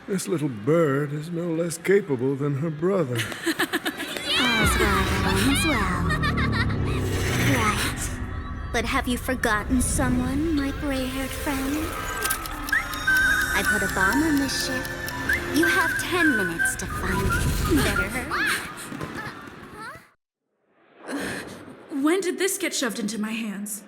This little bird is no less capable than her brother. All's well. Right. But have you forgotten someone, my gray-haired friend? I put a bomb on this ship. You have 10 minutes to find it. Better hurry. When did this get shoved into my hands?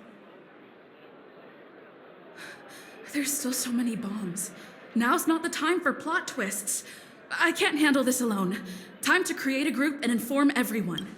There's still so many bombs. Now's not the time for plot twists. I can't handle this alone. Time to create a group and inform everyone.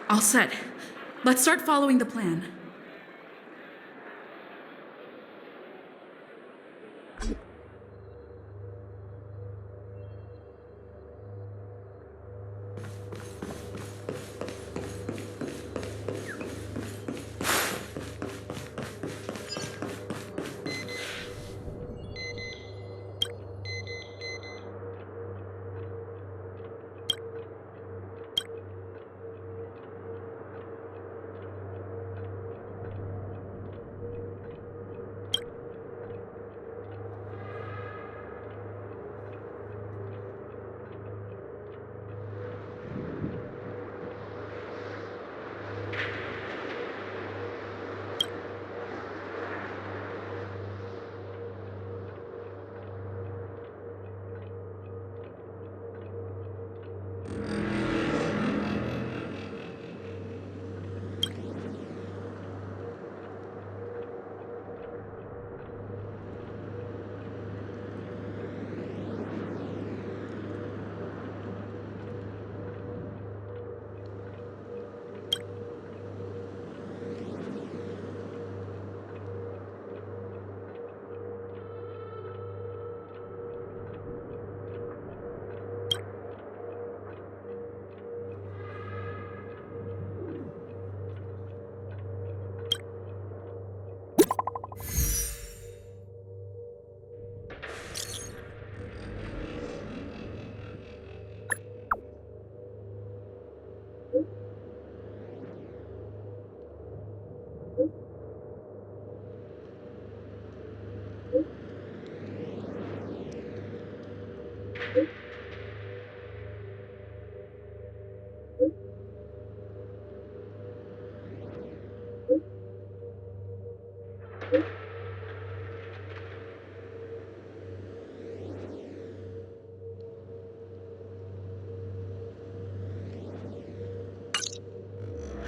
All set. Let's start following the plan.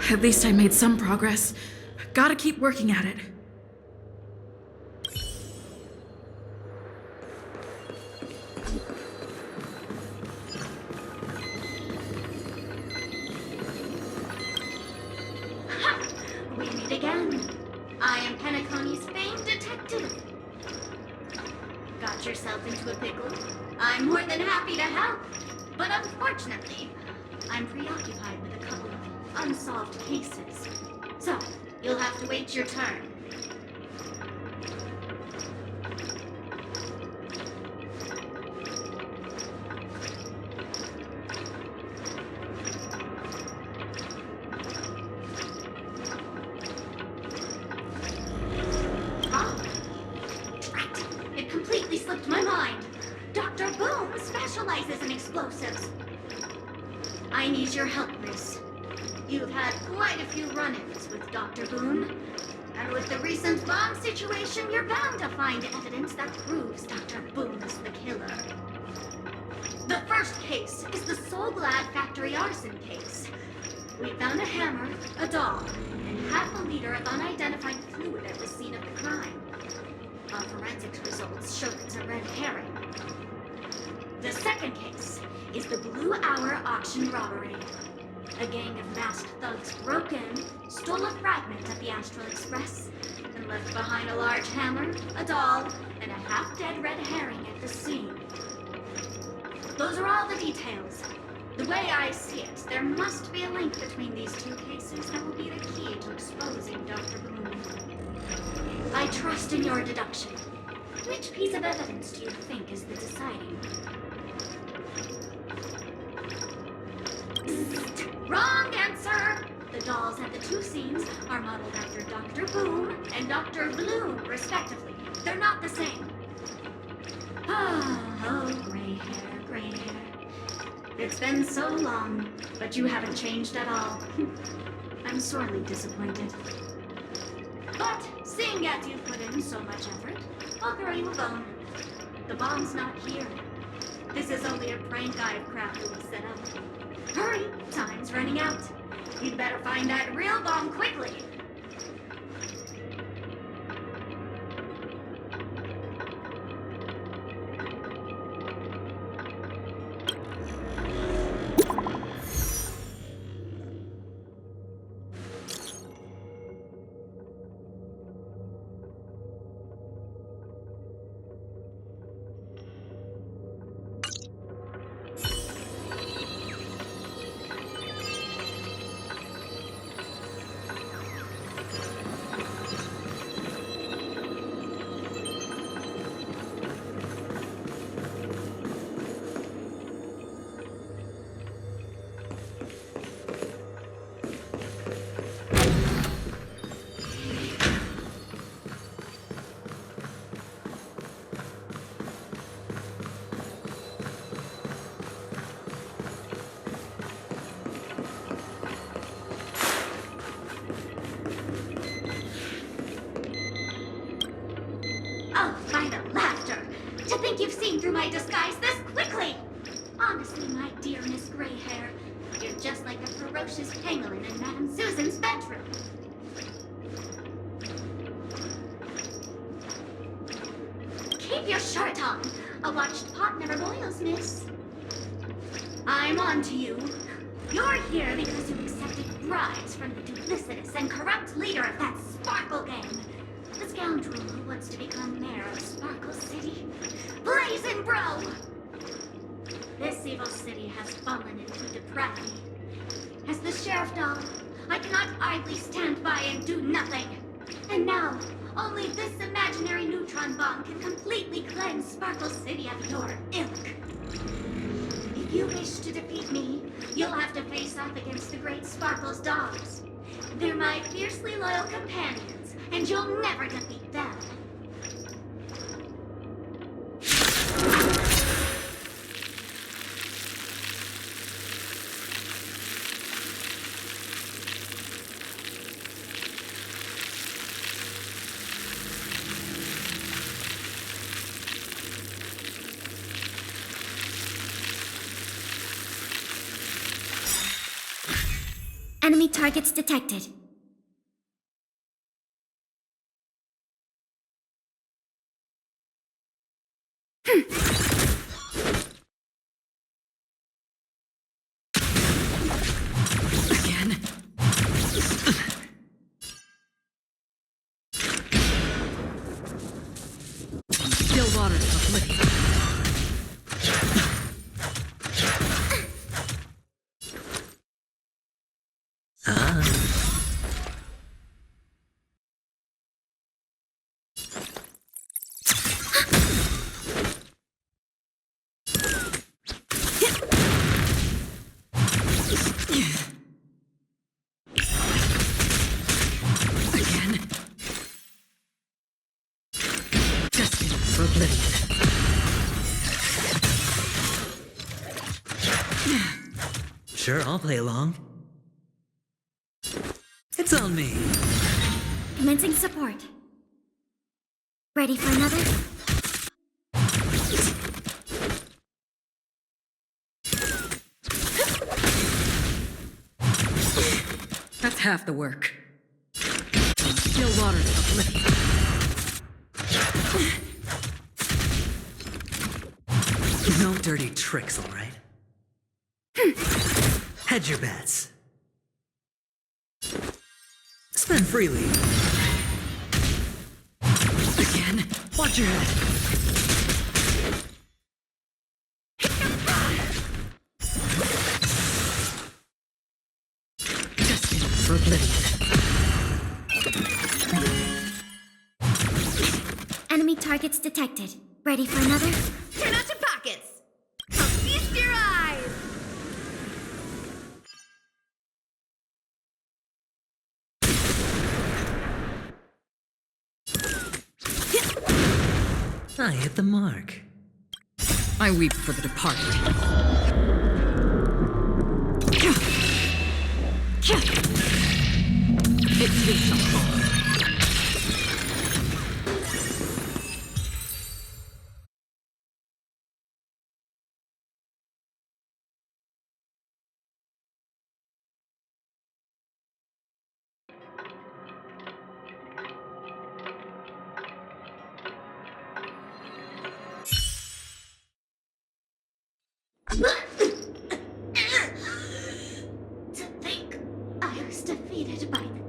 At least I made some progress. Gotta keep working at it. Ha! We meet again. I am Penacony's famed detective. Got yourself into a pickle? I'm more than happy to help. But unfortunately, I'm preoccupied with a couple of unsolved cases. So, you'll have to wait your turn. Ah, drat. It completely slipped my mind. Dr. Boom specializes in explosives. I need your help, Bruce. You've had quite a few run-ins with Dr. Boone. And with the recent bomb situation, you're bound to find evidence that proves Dr. Boom is the killer. The first case is the Soulglad factory arson case. We found a hammer, a doll, and half a liter of unidentified fluid at the scene of the crime. Our forensics results show it's a red herring. The second case is the Blue Hour auction robbery. A gang of masked thugs broke in, stole a fragment of the Astral Express, and left behind a large hammer, a doll, and a half-dead red herring at the scene. Those are all the details. The way I see it, there must be a link between these two cases that will be the key to exposing Dr. Boom. I trust in your deduction. Which piece of evidence do you think is the deciding? Wrong answer! The dolls at the two scenes are modeled after Dr. Boom and Dr. Bloom, respectively. They're not the same. Oh, gray hair, gray hair. It's been so long, but you haven't changed at all. I'm sorely disappointed. But, seeing as you've put in so much effort, I'll throw you a bone. The bomb's not here. This is only a prank I've craftily set up. Hurry, time's running out. You'd better find that real bomb quickly. Through my disguise this quickly! Honestly, my dear Miss Greyhair, you're just like a ferocious pangolin in Madame Susan's bedroom. Keep your shirt on. A watched pot never boils, miss. I'm on to you. You're here because you accepted bribes from the duplicitous and corrupt leader of that Sparkle gang. The scoundrel who wants to become mayor of Sparkle City. Blazing Bro! This evil city has fallen into depravity. As the sheriff doll, I cannot idly stand by and do nothing. And now, only this imaginary neutron bomb can completely cleanse Sparkle City of your ilk. If you wish to defeat me, you'll have to face off against the great Sparkle's dogs. They're my fiercely loyal companions, and you'll never defeat them. Enemy targets detected. Again? Still water afflicted. Sure, I'll play along. It's on me. Commencing support. Ready for another? That's half the work. Still water uplifting. No dirty tricks, all right? Hedge your bets. Spend freely. Again, watch your head. Destined for oblivion. Enemy targets detected. Ready for another? Turn out your pockets! I'll feast your eyes! I hit the mark. I weep for the departed. It takes a fall. To think I was defeated by them.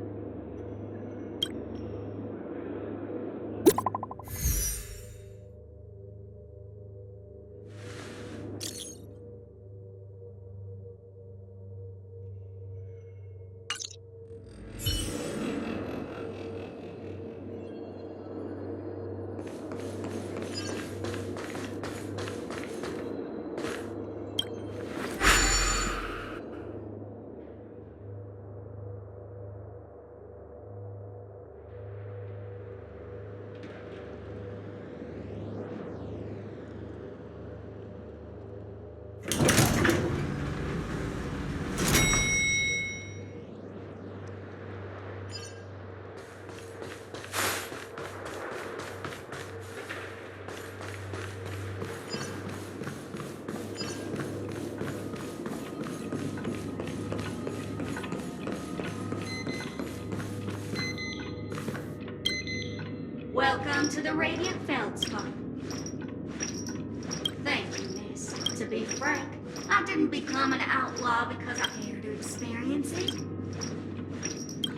Welcome to the Radiant Feldspar. Thank you, miss. To be frank, I didn't become an outlaw because I cared to experience it.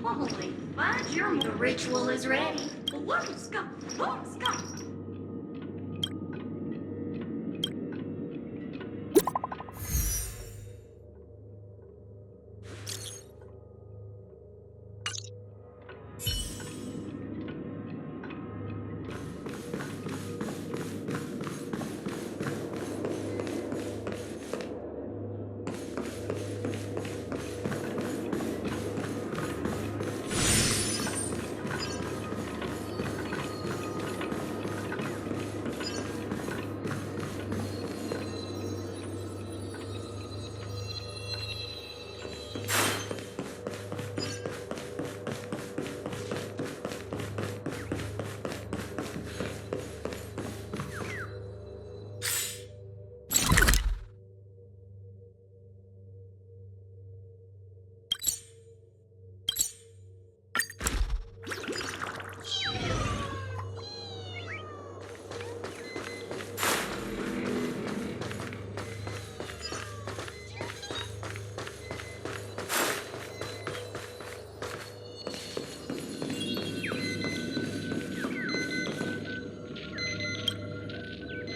Holy fudge, the ritual is ready. Let's go, let's go.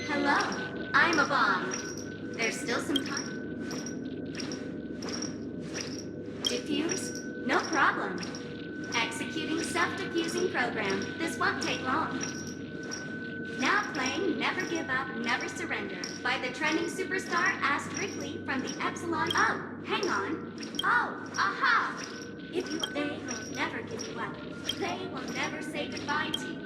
Hello, I'm a bomb. There's still some time. Diffuse? No problem. Executing self-diffusing program. This won't take long. Now playing Never Give Up, Never Surrender by the trending superstar Ast Rickley from the Epsilon. Oh, hang on. Oh, aha! If you, they will never give you up. They will never say goodbye to you.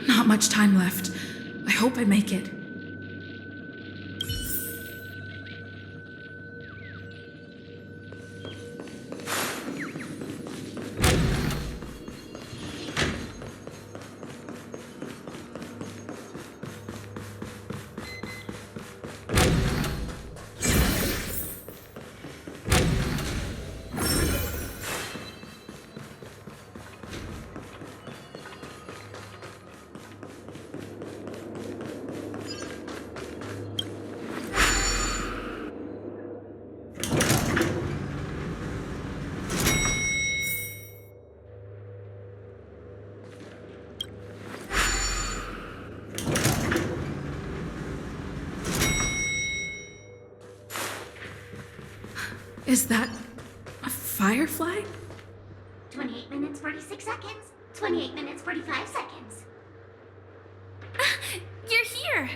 Not much time left. I hope I make it. Is that a firefly? 28 minutes, 46 seconds. 28 minutes, 45 seconds. You're here!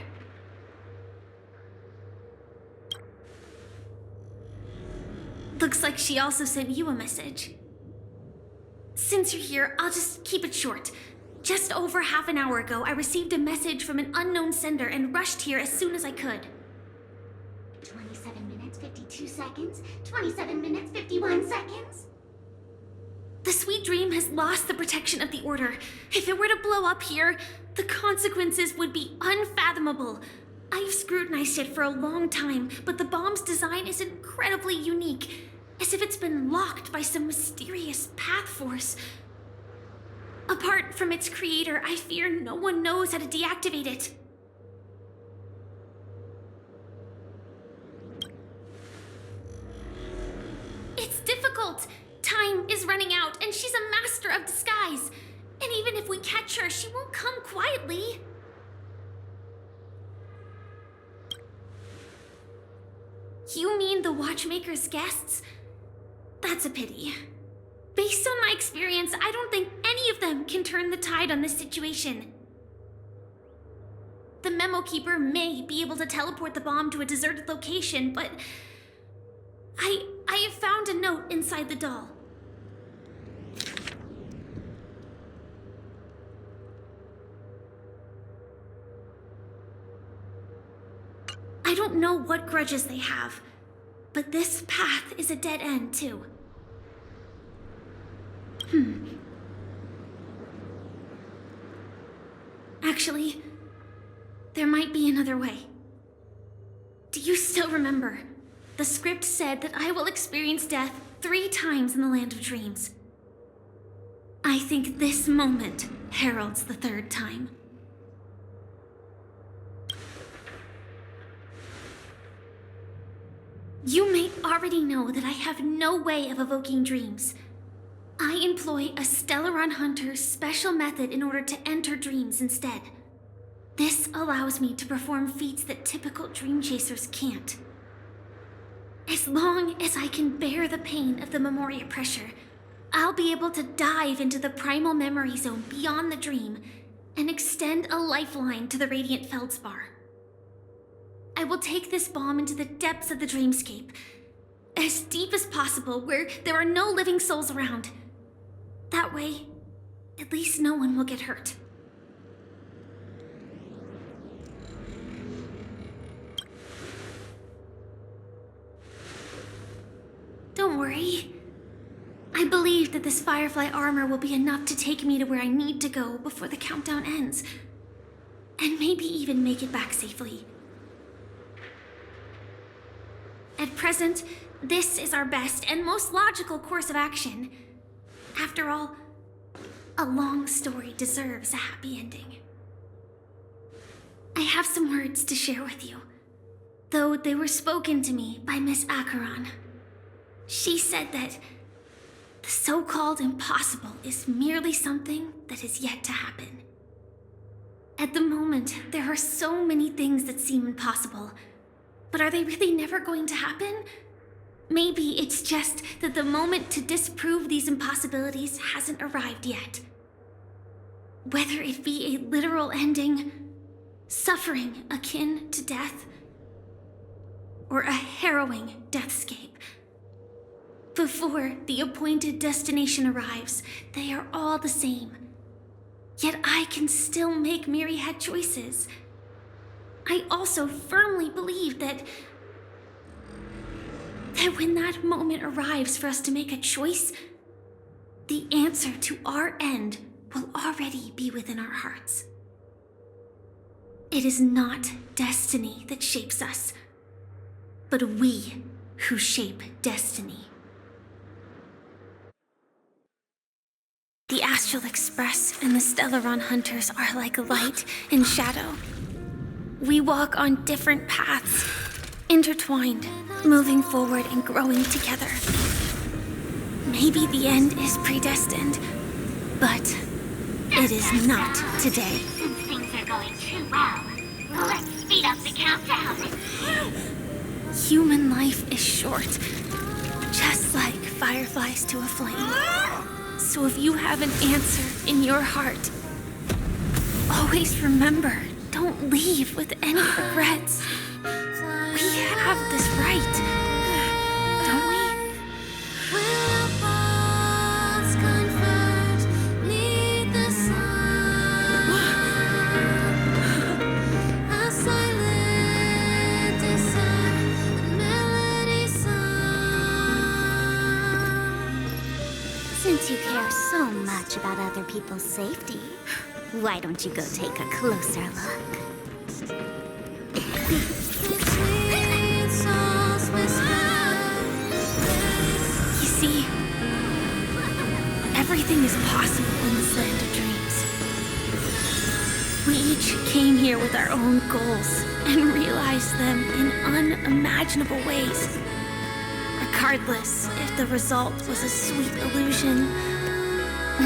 Looks like she also sent you a message. Since you're here, I'll just keep it short. Just over half an hour ago, I received a message from an unknown sender and rushed here as soon as I could. 27 minutes, 52 seconds. 27 minutes, 51 seconds. The Sweet Dream has lost the protection of the Order. If it were to blow up here, the consequences would be unfathomable. I've scrutinized it for a long time, but the bomb's design is incredibly unique, as if it's been locked by some mysterious path force. Apart from its creator, I fear no one knows how to deactivate it. It's difficult. Time is running out, and she's a master of disguise. And even if we catch her, she won't come quietly. You mean the Watchmaker's guests? That's a pity. Based on my experience, I don't think any of them can turn the tide on this situation. The Memo Keeper may be able to teleport the bomb to a deserted location, but I have found a note inside the doll. I don't know what grudges they have, but this path is a dead end, too. Actually, there might be another way. Do you still remember? The script said that I will experience death 3 times in the Land of Dreams. I think this moment heralds the 3rd time. You may already know that I have no way of evoking dreams. I employ a Stellaron Hunter's special method in order to enter dreams instead. This allows me to perform feats that typical dream chasers can't. As long as I can bear the pain of the Memoria pressure, I'll be able to dive into the primal memory zone beyond the dream and extend a lifeline to the Radiant Feldspar. I will take this bomb into the depths of the dreamscape, as deep as possible where there are no living souls around. That way, at least no one will get hurt. Don't worry. I believe that this Firefly armor will be enough to take me to where I need to go before the countdown ends, and maybe even make it back safely. At present, this is our best and most logical course of action. After all, a long story deserves a happy ending. I have some words to share with you, though they were spoken to me by Miss Acheron. She said that the so-called impossible is merely something that is yet to happen. At the moment, there are so many things that seem impossible. But are they really never going to happen? Maybe it's just that the moment to disprove these impossibilities hasn't arrived yet. Whether it be a literal ending, suffering akin to death, or a harrowing deathscape. Before the appointed destination arrives, they are all the same. Yet I can still make myriad choices. I also firmly believe that when that moment arrives for us to make a choice, the answer to our end will already be within our hearts. It is not destiny that shapes us, but we who shape destiny. The Astral Express and the Stellaron Hunters are like light and shadow. We walk on different paths, intertwined, moving forward and growing together. Maybe the end is predestined, but it is not today. Since things are going too well, let's speed up the countdown. Human life is short, just like fireflies to a flame. So if you have an answer in your heart, always remember, don't leave with any regrets. We have this right, don't we? Since you care so much about other people's safety, why don't you go take a closer look? You see, everything is possible in this land of dreams. We each came here with our own goals and realized them in unimaginable ways. Regardless if the result was a sweet illusion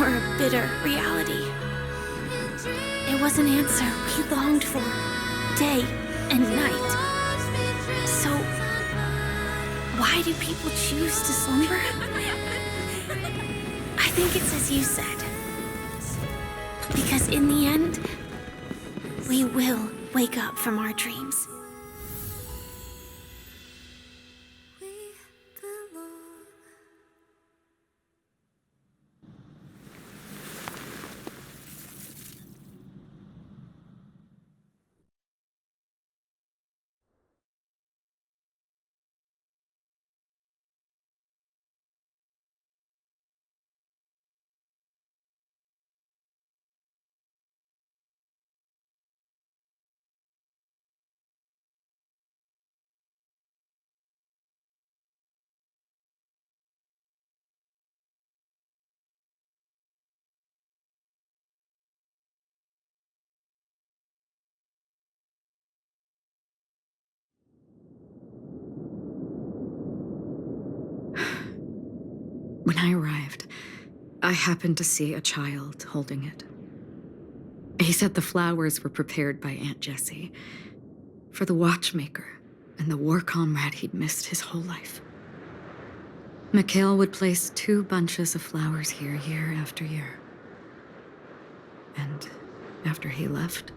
or a bitter reality. It was an answer we longed for, day and night. So, why do people choose to slumber? I think it's as you said. Because in the end, we will wake up from our dreams. When I arrived, I happened to see a child holding it. He said the flowers were prepared by Aunt Jessie for the watchmaker and the war comrade he'd missed his whole life. Mikhail would place 2 bunches of flowers here year after year. And after he left,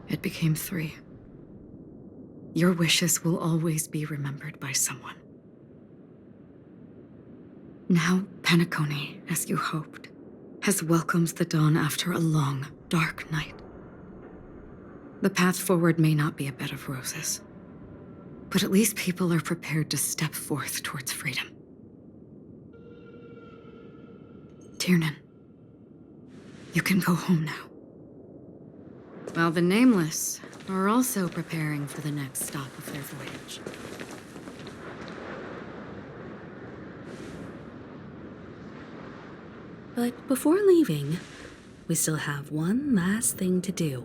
it became 3. Your wishes will always be remembered by someone. Now, Penacony, as you hoped, has welcomed the dawn after a long, dark night. The path forward may not be a bed of roses, but at least people are prepared to step forth towards freedom. Tiernan, you can go home now. While the Nameless are also preparing for the next stop of their voyage. But before leaving, we still have one last thing to do.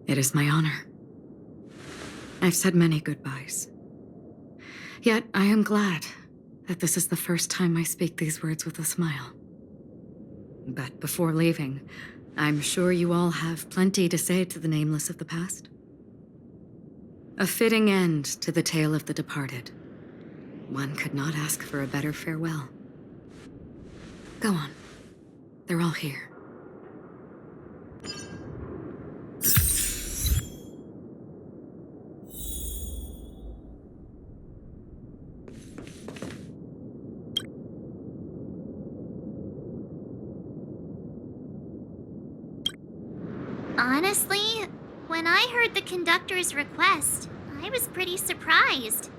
It is my honor. I've said many goodbyes. Yet I am glad that this is the first time I speak these words with a smile. But before leaving, I'm sure you all have plenty to say to the nameless of the past. A fitting end to the tale of the departed. One could not ask for a better farewell. Go on. They're all here. Honestly, when I heard the conductor's request, I was pretty surprised.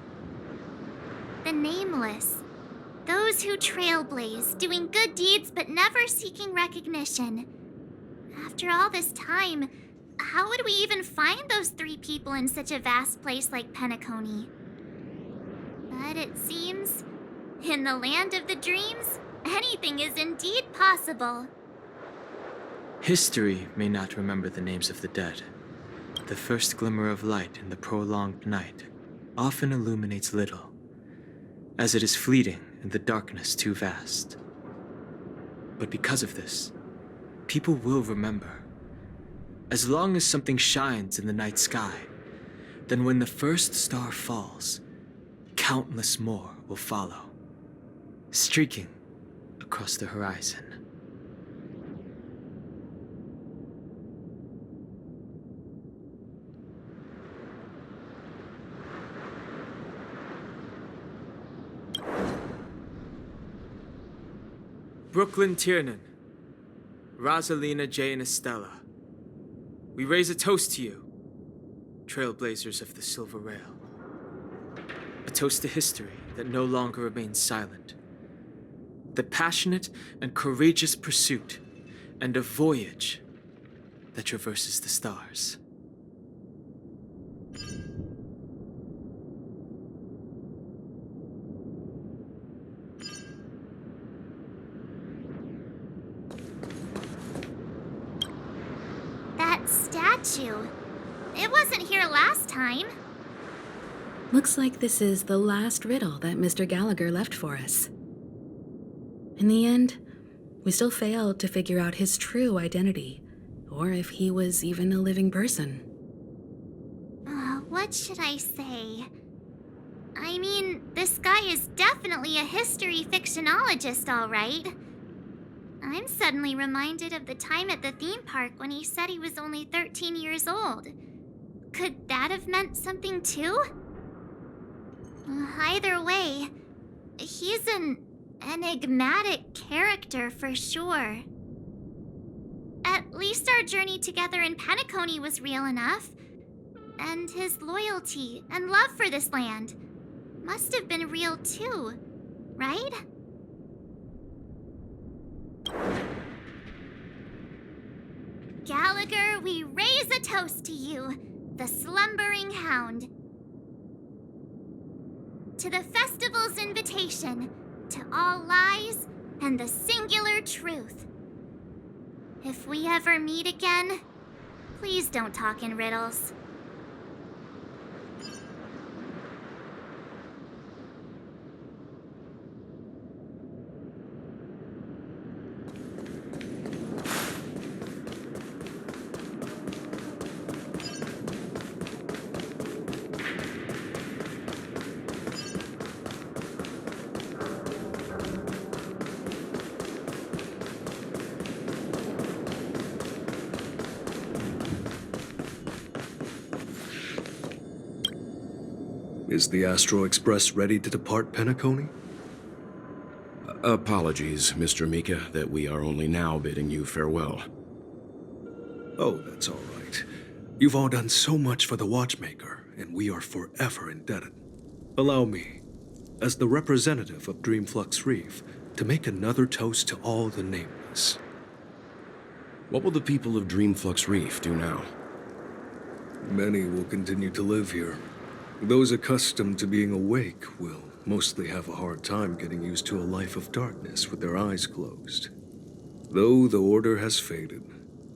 The nameless. Those who trailblaze, doing good deeds but never seeking recognition. After all this time, how would we even find those 3 people in such a vast place like Penacony? But it seems, in the land of the dreams, anything is indeed possible. History may not remember the names of the dead. The first glimmer of light in the prolonged night often illuminates little, as it is fleeting and the darkness too vast. But because of this, people will remember. As long as something shines in the night sky, then when the first star falls, countless more will follow, streaking across the horizon. Brooklyn Tiernan, Rosalina J. and Estella, we raise a toast to you, trailblazers of the Silver Rail. A toast to history that no longer remains silent. The passionate and courageous pursuit, and a voyage that traverses the stars. Statue. It wasn't here last time. Looks like this is the last riddle that Mr. Gallagher left for us. In the end, we still failed to figure out his true identity, or if he was even a living person. What should I say? I mean, this guy is definitely a history fictionologist, all right. I'm suddenly reminded of the time at the theme park when he said he was only 13 years old. Could that have meant something too? Either way, he's an enigmatic character for sure. At least our journey together in Penacony was real enough. And his loyalty and love for this land must have been real too, right? Gallagher, we raise a toast to you, the slumbering hound. To the festival's invitation, to all lies and the singular truth. If we ever meet again, please don't talk in riddles. Is the Astro Express ready to depart Penacony? Apologies, Mr. Mika, that we are only now bidding you farewell. Oh, that's all right. You've all done so much for the Watchmaker, and we are forever indebted. Allow me, as the representative of Dreamflux Reef, to make another toast to all the nameless. What will the people of Dreamflux Reef do now? Many will continue to live here. Those accustomed to being awake will mostly have a hard time getting used to a life of darkness with their eyes closed. Though the order has faded,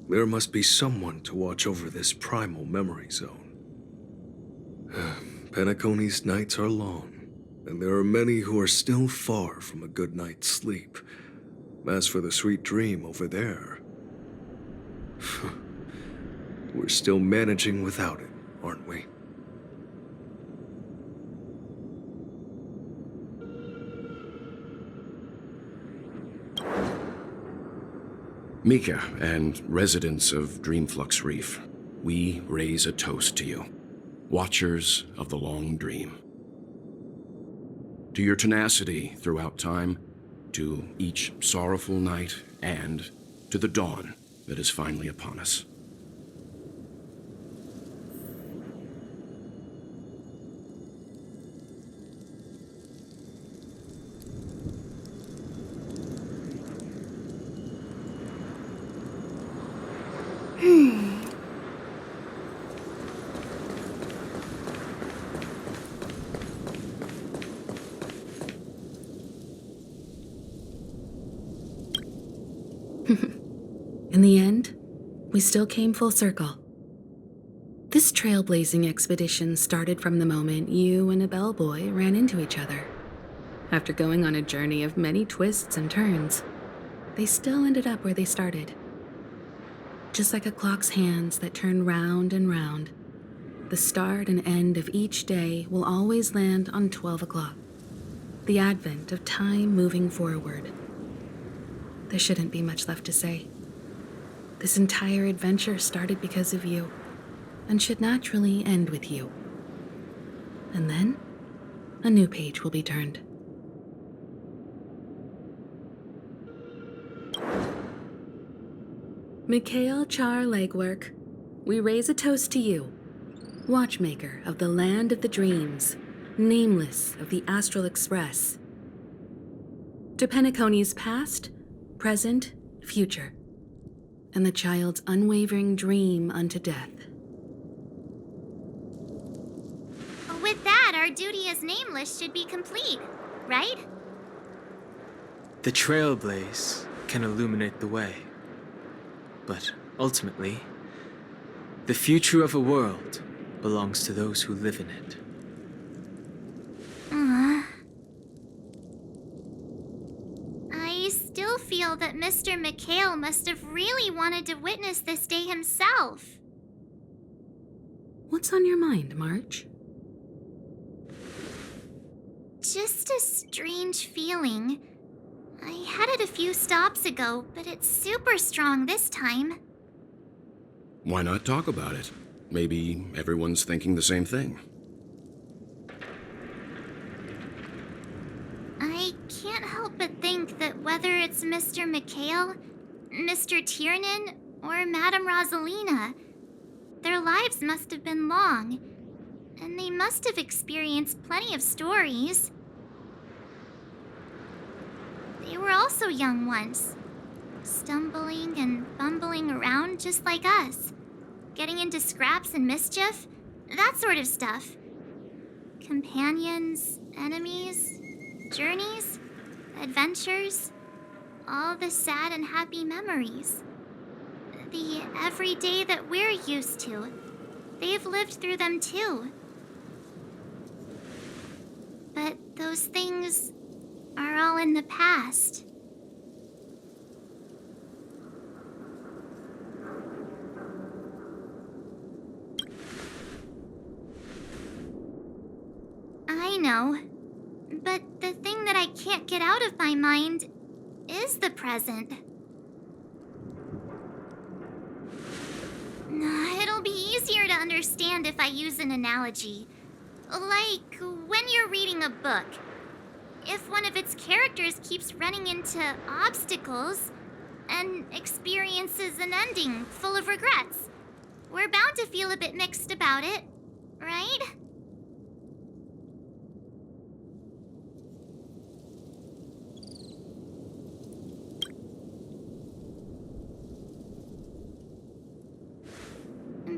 There must be someone to watch over this primal memory zone. Penacony's nights are long, and there are many who are still far from a good night's sleep. As for the sweet dream over there, we're still managing without it, aren't we? Mika and residents of Dreamflux Reef, we raise a toast to you, watchers of the long dream. To your tenacity throughout time, to each sorrowful night, and to the dawn that is finally upon us. In the end, we still came full circle. This trailblazing expedition started from the moment you and a bellboy ran into each other. After going on a journey of many twists and turns, they still ended up where they started. Just like a clock's hands that turn round and round, the start and end of each day will always land on 12 o'clock, the advent of time moving forward. There shouldn't be much left to say. This entire adventure started because of you, and should naturally end with you. And then, a new page will be turned. Mikhail Char Legwork, we raise a toast to you, watchmaker of the land of the dreams, nameless of the Astral Express. To Penacony's past, present, future, and the child's unwavering dream unto death. With that, our duty as Nameless should be complete, right? The trailblaze can illuminate the way. But ultimately, the future of a world belongs to those who live in it. I still feel that Mr. Mikhail must have really wanted to witness this day himself. What's on your mind, March? Just a strange feeling. I had it a few stops ago, but it's super strong this time. Why not talk about it? Maybe everyone's thinking the same thing. I can't help but think that whether it's Mr. Mikhail, Mr. Tiernan, or Madame Rosalina, their lives must have been long, and they must have experienced plenty of stories. They were also young once, stumbling and bumbling around just like us, getting into scraps and mischief, that sort of stuff. Companions, enemies, journeys, adventures, all the sad and happy memories. The everyday that we're used to, they've lived through them too. But those things are all in the past. I know, but the thing that I can't get out of my mind is the present. It'll be easier to understand if I use an analogy. Like when you're reading a book. If one of its characters keeps running into obstacles and experiences an ending full of regrets, we're bound to feel a bit mixed about it, right?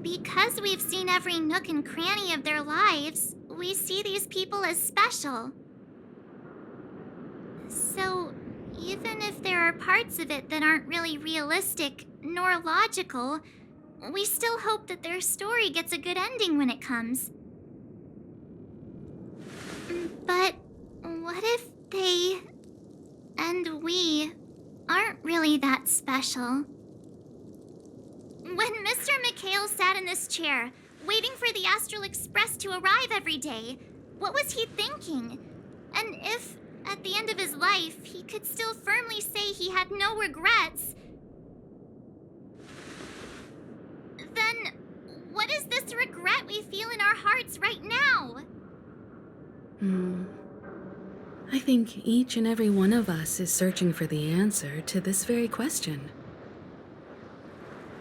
Because we've seen every nook and cranny of their lives, we see these people as special. So, you even if there are parts of it that aren't really realistic nor logical, we still hope that their story gets a good ending when it comes. But what if they and we aren't really that special? When Mr. McHale sat in this chair, waiting for the Astral Express to arrive every day, what was he thinking? And if, at the end of his life, he could still firmly say he had no regrets, then what is this regret we feel in our hearts right now? I think each and every one of us is searching for the answer to this very question.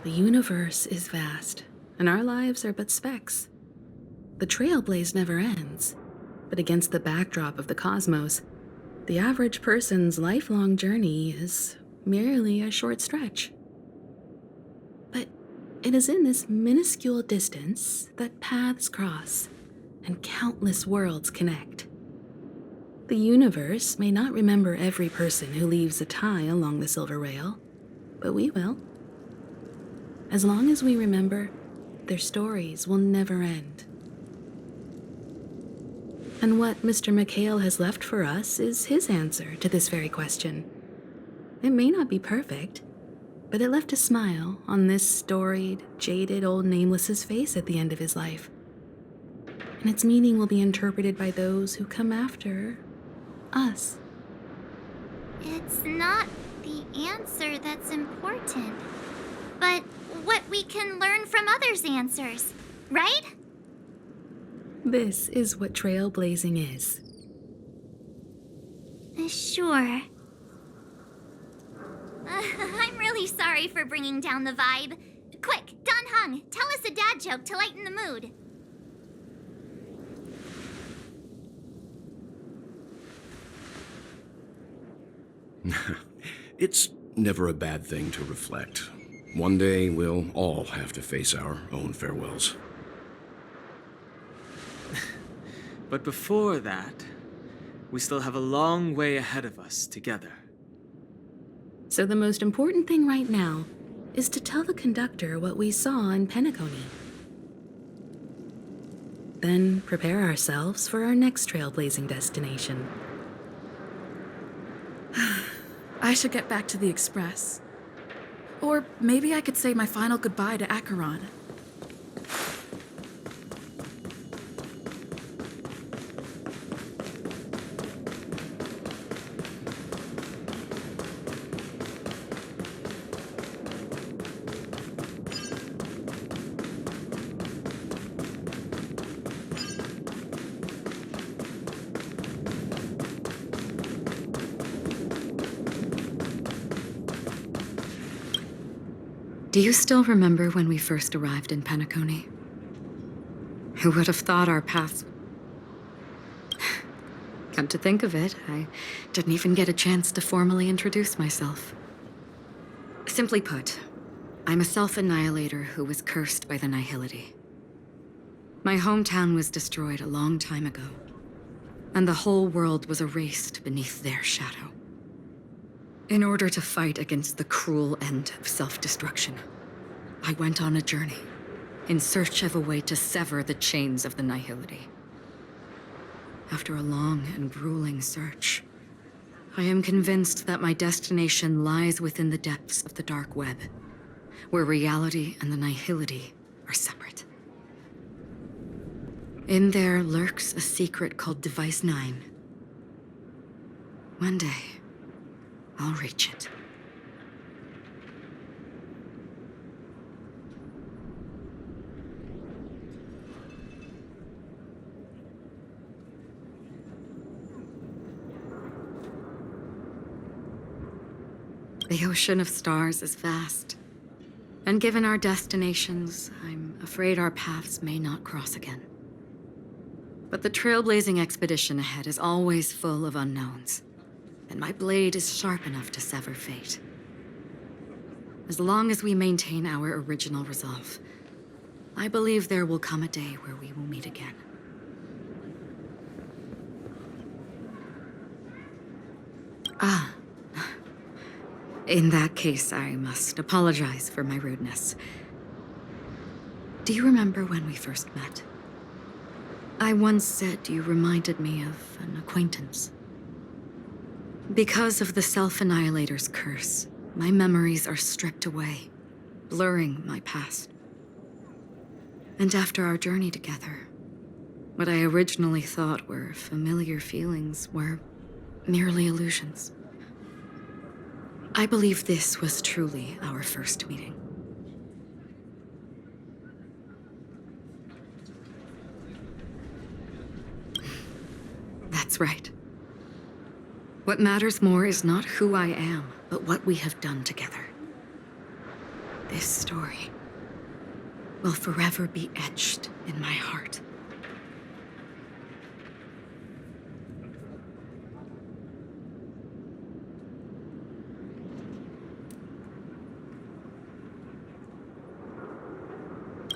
The universe is vast, and our lives are but specks. The trailblaze never ends, but against the backdrop of the cosmos, the average person's lifelong journey is merely a short stretch. But it is in this minuscule distance that paths cross and countless worlds connect. The universe may not remember every person who leaves a tie along the silver rail, but we will. As long as we remember, their stories will never end. And what Mr. McHale has left for us is his answer to this very question. It may not be perfect, but it left a smile on this storied, jaded old Nameless's face at the end of his life. And its meaning will be interpreted by those who come after us. It's not the answer that's important, but what we can learn from others' answers, right? This is what trailblazing is. Sure. I'm really sorry for bringing down the vibe. Quick, Don Hung, tell us a dad joke to lighten the mood. It's never a bad thing to reflect. One day, we'll all have to face our own farewells. But before that, we still have a long way ahead of us together. So the most important thing right now is to tell the conductor what we saw in Penacony. Then prepare ourselves for our next trailblazing destination. I should get back to the Express. Or maybe I could say my final goodbye to Acheron. Do you still remember when we first arrived in Penacony? Who would have thought our paths... Come to think of it, I didn't even get a chance to formally introduce myself. Simply put, I'm a self-annihilator who was cursed by the Nihility. My hometown was destroyed a long time ago, and the whole world was erased beneath their shadow. In order to fight against the cruel end of self-destruction, I went on a journey in search of a way to sever the chains of the Nihility. After a long and grueling search, I am convinced that my destination lies within the depths of the dark web, where reality and the Nihility are separate. In there lurks a secret called Device 9. One day, I'll reach it. The ocean of stars is vast, and given our destinations, I'm afraid our paths may not cross again. But the trailblazing expedition ahead is always full of unknowns, and my blade is sharp enough to sever fate. As long as we maintain our original resolve, I believe there will come a day where we will meet again. In that case, I must apologize for my rudeness. Do you remember when we first met? I once said you reminded me of an acquaintance. Because of the Self-Annihilator's curse, my memories are stripped away, blurring my past. And after our journey together, what I originally thought were familiar feelings were merely illusions. I believe this was truly our first meeting. That's right. What matters more is not who I am, but what we have done together. This story will forever be etched in my heart.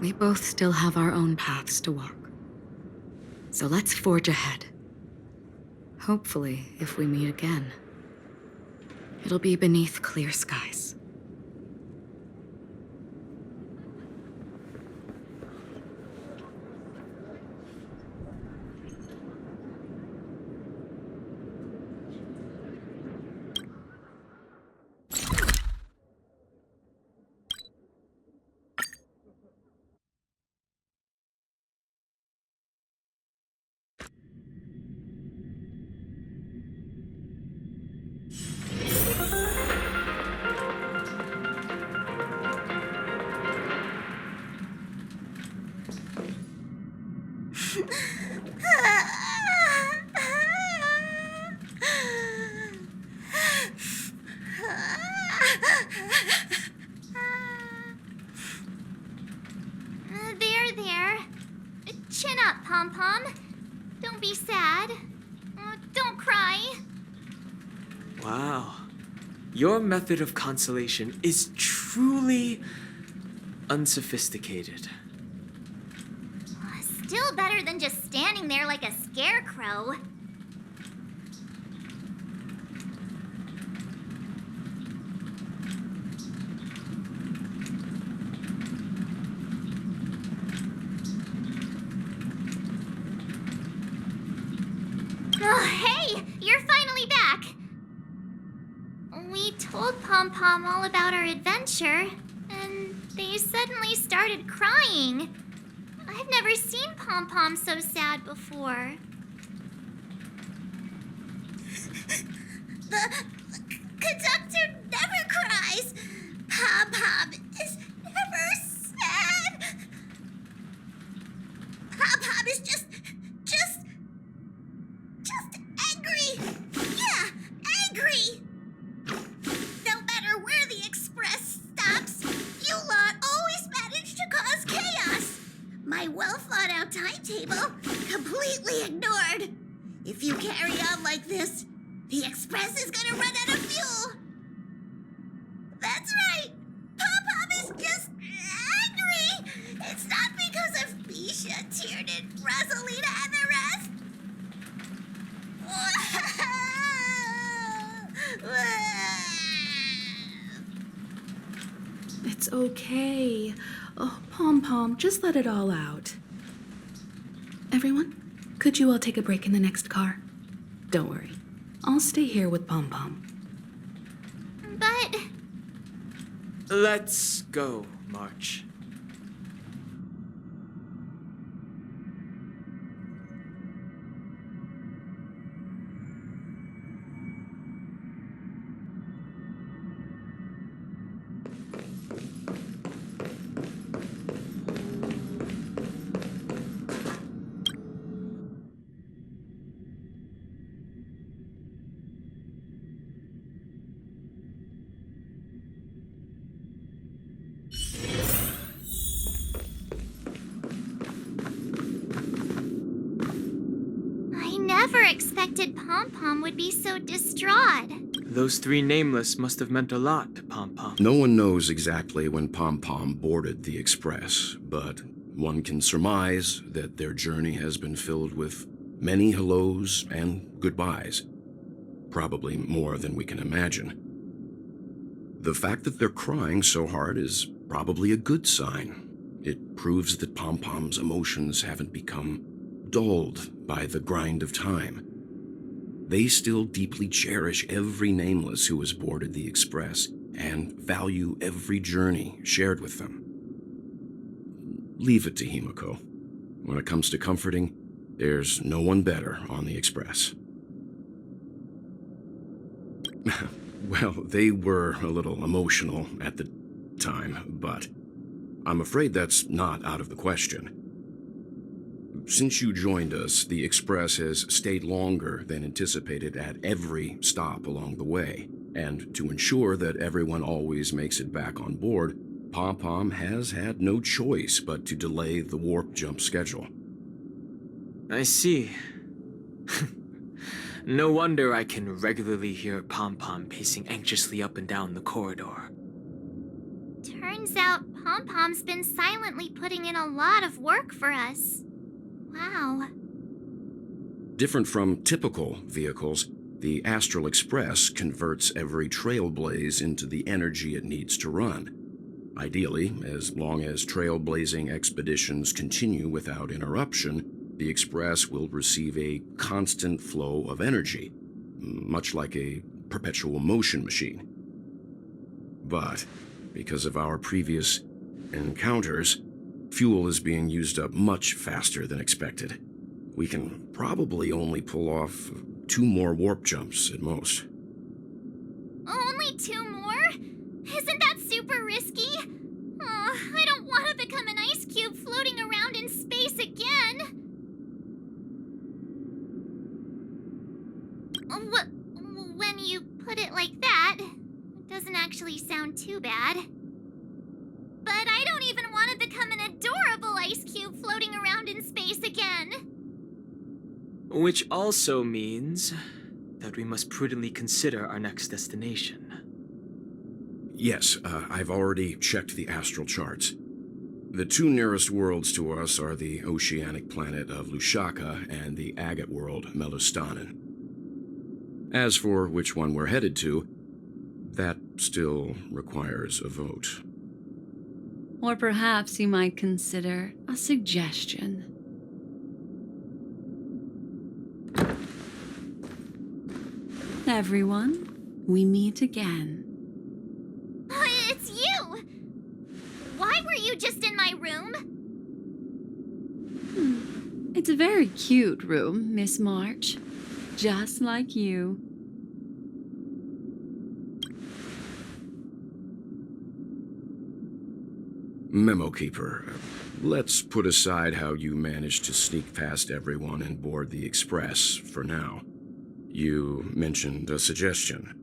We both still have our own paths to walk. So let's forge ahead. Hopefully, if we meet again, it'll be beneath clear skies. There. Chin up, Pom-Pom. Don't be sad. Don't cry. Wow. Your method of consolation is truly unsophisticated. Still better than just standing there like a scarecrow. Oh, hey! You're finally back! We told Pom-Pom all about our adventure, and they suddenly started crying. I've never seen Pom-Pom so sad before. The conductor never cries. Pom-Pom is never sad. Pom-Pom is just angry. Yeah, angry. No matter where the express stops, you lot always manage to cause chaos. My well-thought-out timetable completely ignored. If you carry on like this, the express is gonna run out of fuel. That's right. Pom-Pom is just angry. It's not because of Misha, Tiernan, Rosalina, and the rest. It's okay. Oh, Pom-Pom, just let it all out. Everyone, could you all take a break in the next car? Don't worry. I'll stay here with Pom-Pom. But... Let's go, March. Never expected Pom-Pom would be so distraught. Those three nameless must have meant a lot to Pom-Pom. No one knows exactly when Pom-Pom boarded the Express, but one can surmise that their journey has been filled with many hellos and goodbyes. Probably more than we can imagine. The fact that they're crying so hard is probably a good sign. It proves that Pom-Pom's emotions haven't become dulled by the grind of time. They still deeply cherish every nameless who has boarded the Express and value every journey shared with them. Leave it to Himiko. When it comes to comforting, there's no one better on the Express. Well, they were a little emotional at the time, but I'm afraid that's not out of the question. Since you joined us, the Express has stayed longer than anticipated at every stop along the way, and to ensure that everyone always makes it back on board, Pom-Pom has had no choice but to delay the warp jump schedule. I see. No wonder I can regularly hear Pom-Pom pacing anxiously up and down the corridor. Turns out Pom-Pom's been silently putting in a lot of work for us. Wow. Different from typical vehicles, the Astral Express converts every trailblaze into the energy it needs to run. Ideally, as long as trailblazing expeditions continue without interruption, the Express will receive a constant flow of energy, much like a perpetual motion machine. But because of our previous encounters, fuel is being used up much faster than expected. We can probably only pull off 2 more warp jumps at most. Only 2 more? Isn't that super risky? Oh, I don't want to become an ice cube floating around in space again. When you put it like that, it doesn't actually sound too bad. But I don't even want to become an adorable ice cube floating around in space again. Which also means that we must prudently consider our next destination. Yes, I've already checked the astral charts. The 2 nearest worlds to us are the oceanic planet of Lushaka and the agate world, Melustanen. As for which one we're headed to, that still requires a vote. Or perhaps you might consider a suggestion. Everyone, we meet again. It's you! Why were you just in my room? It's a very cute room, Miss March. Just like you. Memo Keeper, let's put aside how you managed to sneak past everyone and board the Express for now. You mentioned a suggestion.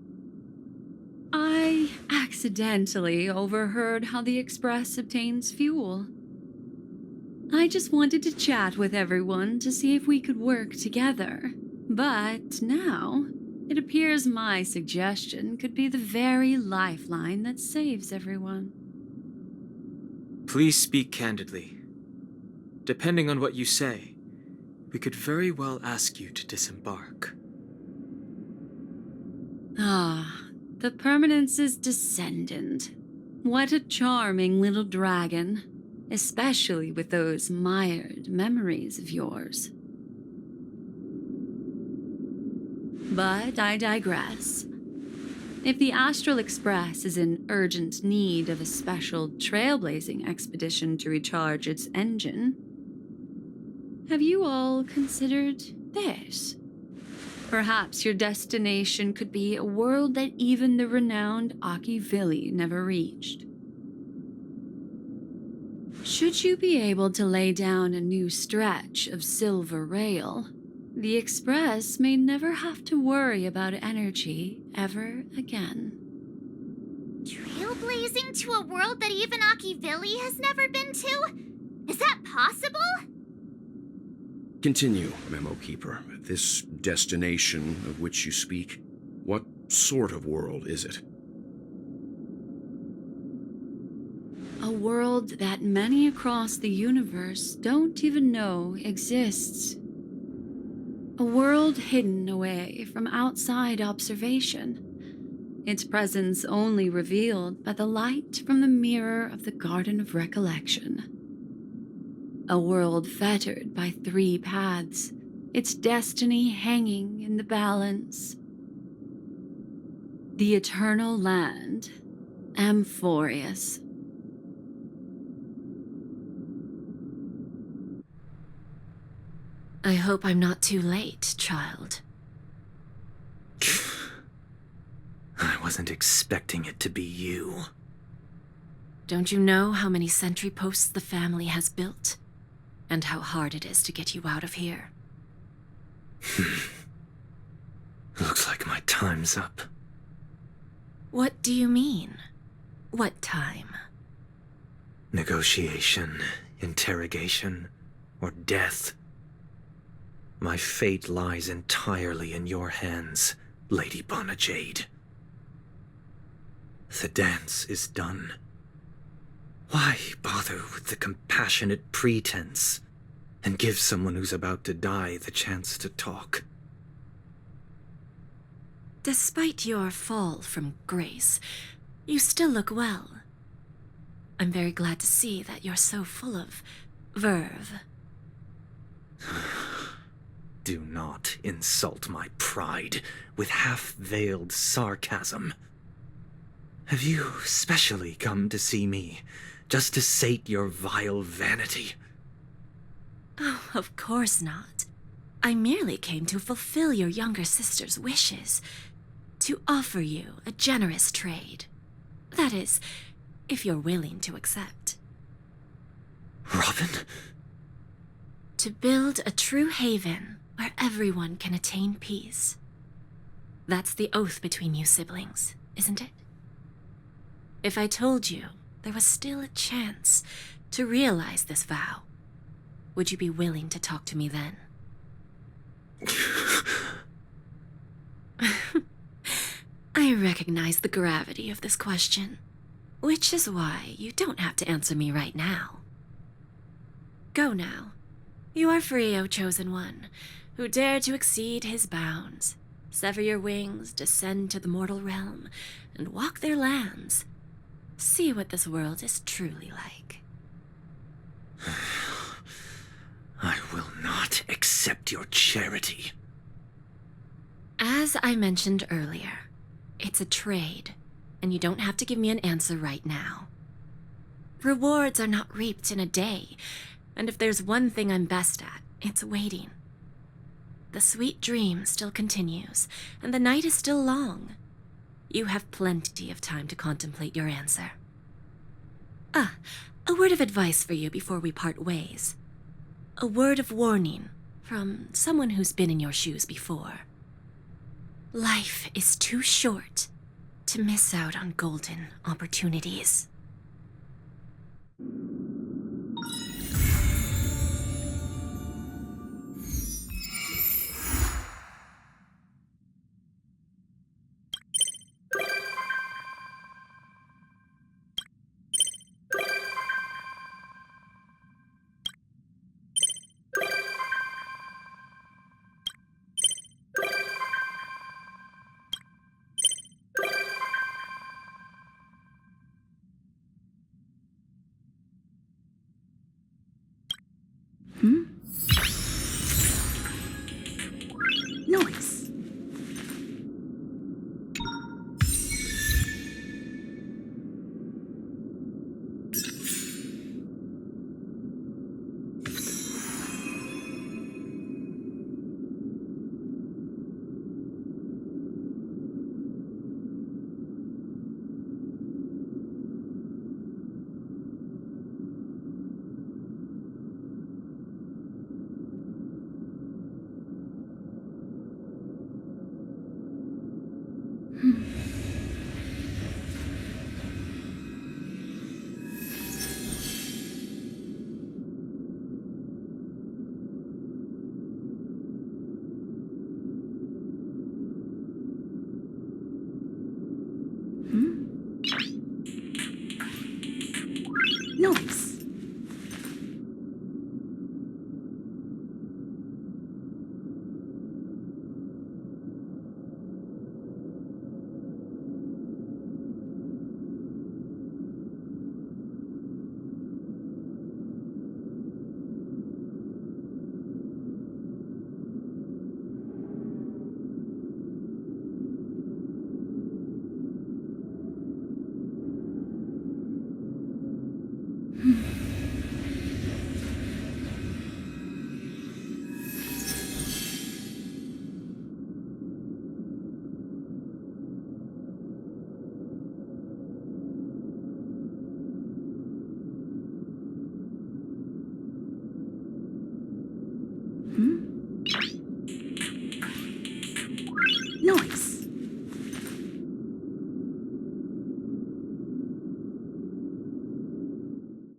I accidentally overheard how the Express obtains fuel. I just wanted to chat with everyone to see if we could work together. But now, it appears my suggestion could be the very lifeline that saves everyone. Please speak candidly. Depending on what you say, we could very well ask you to disembark. Ah, the Permanence's descendant. What a charming little dragon, especially with those mired memories of yours. But I digress. If the Astral Express is in urgent need of a special trailblazing expedition to recharge its engine, have you all considered this? Perhaps your destination could be a world that even the renowned Akivili never reached. Should you be able to lay down a new stretch of silver rail, the Express may never have to worry about energy ever again. Trailblazing to a world that even Akivili has never been to? Is that possible? Continue, Memo Keeper. This destination of which you speak, what sort of world is it? A world that many across the universe don't even know exists. A world hidden away from outside observation. its presence only revealed by the light from the mirror of the Garden of Recollection. A world fettered by 3 paths, its destiny hanging in the balance. The Eternal Land, Amphorius. I hope I'm not too late, child. I wasn't expecting it to be you. Don't you know how many sentry posts the family has built? And how hard it is to get you out of here? Looks like my time's up. What do you mean? What time? Negotiation, interrogation, or death. My fate lies entirely in your hands, Lady Bonajade. The dance is done. Why bother with the compassionate pretense and give someone who's about to die the chance to talk? Despite your fall from grace, you still look well. I'm very glad to see that you're so full of verve. Do not insult my pride with half-veiled sarcasm. Have you specially come to see me just to sate your vile vanity? Oh, of course not. I merely came to fulfill your younger sister's wishes, to offer you a generous trade. That is, if you're willing to accept. Robin? To build a true haven where everyone can attain peace. That's the oath between you siblings, isn't it? If I told you there was still a chance to realize this vow, would you be willing to talk to me then? I recognize the gravity of this question, which is why you don't have to answer me right now. Go now. You are free, O Chosen One, who dare to exceed his bounds, sever your wings, descend to the mortal realm, and walk their lands. See what this world is truly like. I will not accept your charity. As I mentioned earlier, it's a trade, and you don't have to give me an answer right now. Rewards are not reaped in a day, and if there's one thing I'm best at, it's waiting. The sweet dream still continues, and the night is still long. You have plenty of time to contemplate your answer. Ah, a word of advice for you before we part ways. A word of warning from someone who's been in your shoes before. Life is too short to miss out on golden opportunities. Noise. Noise.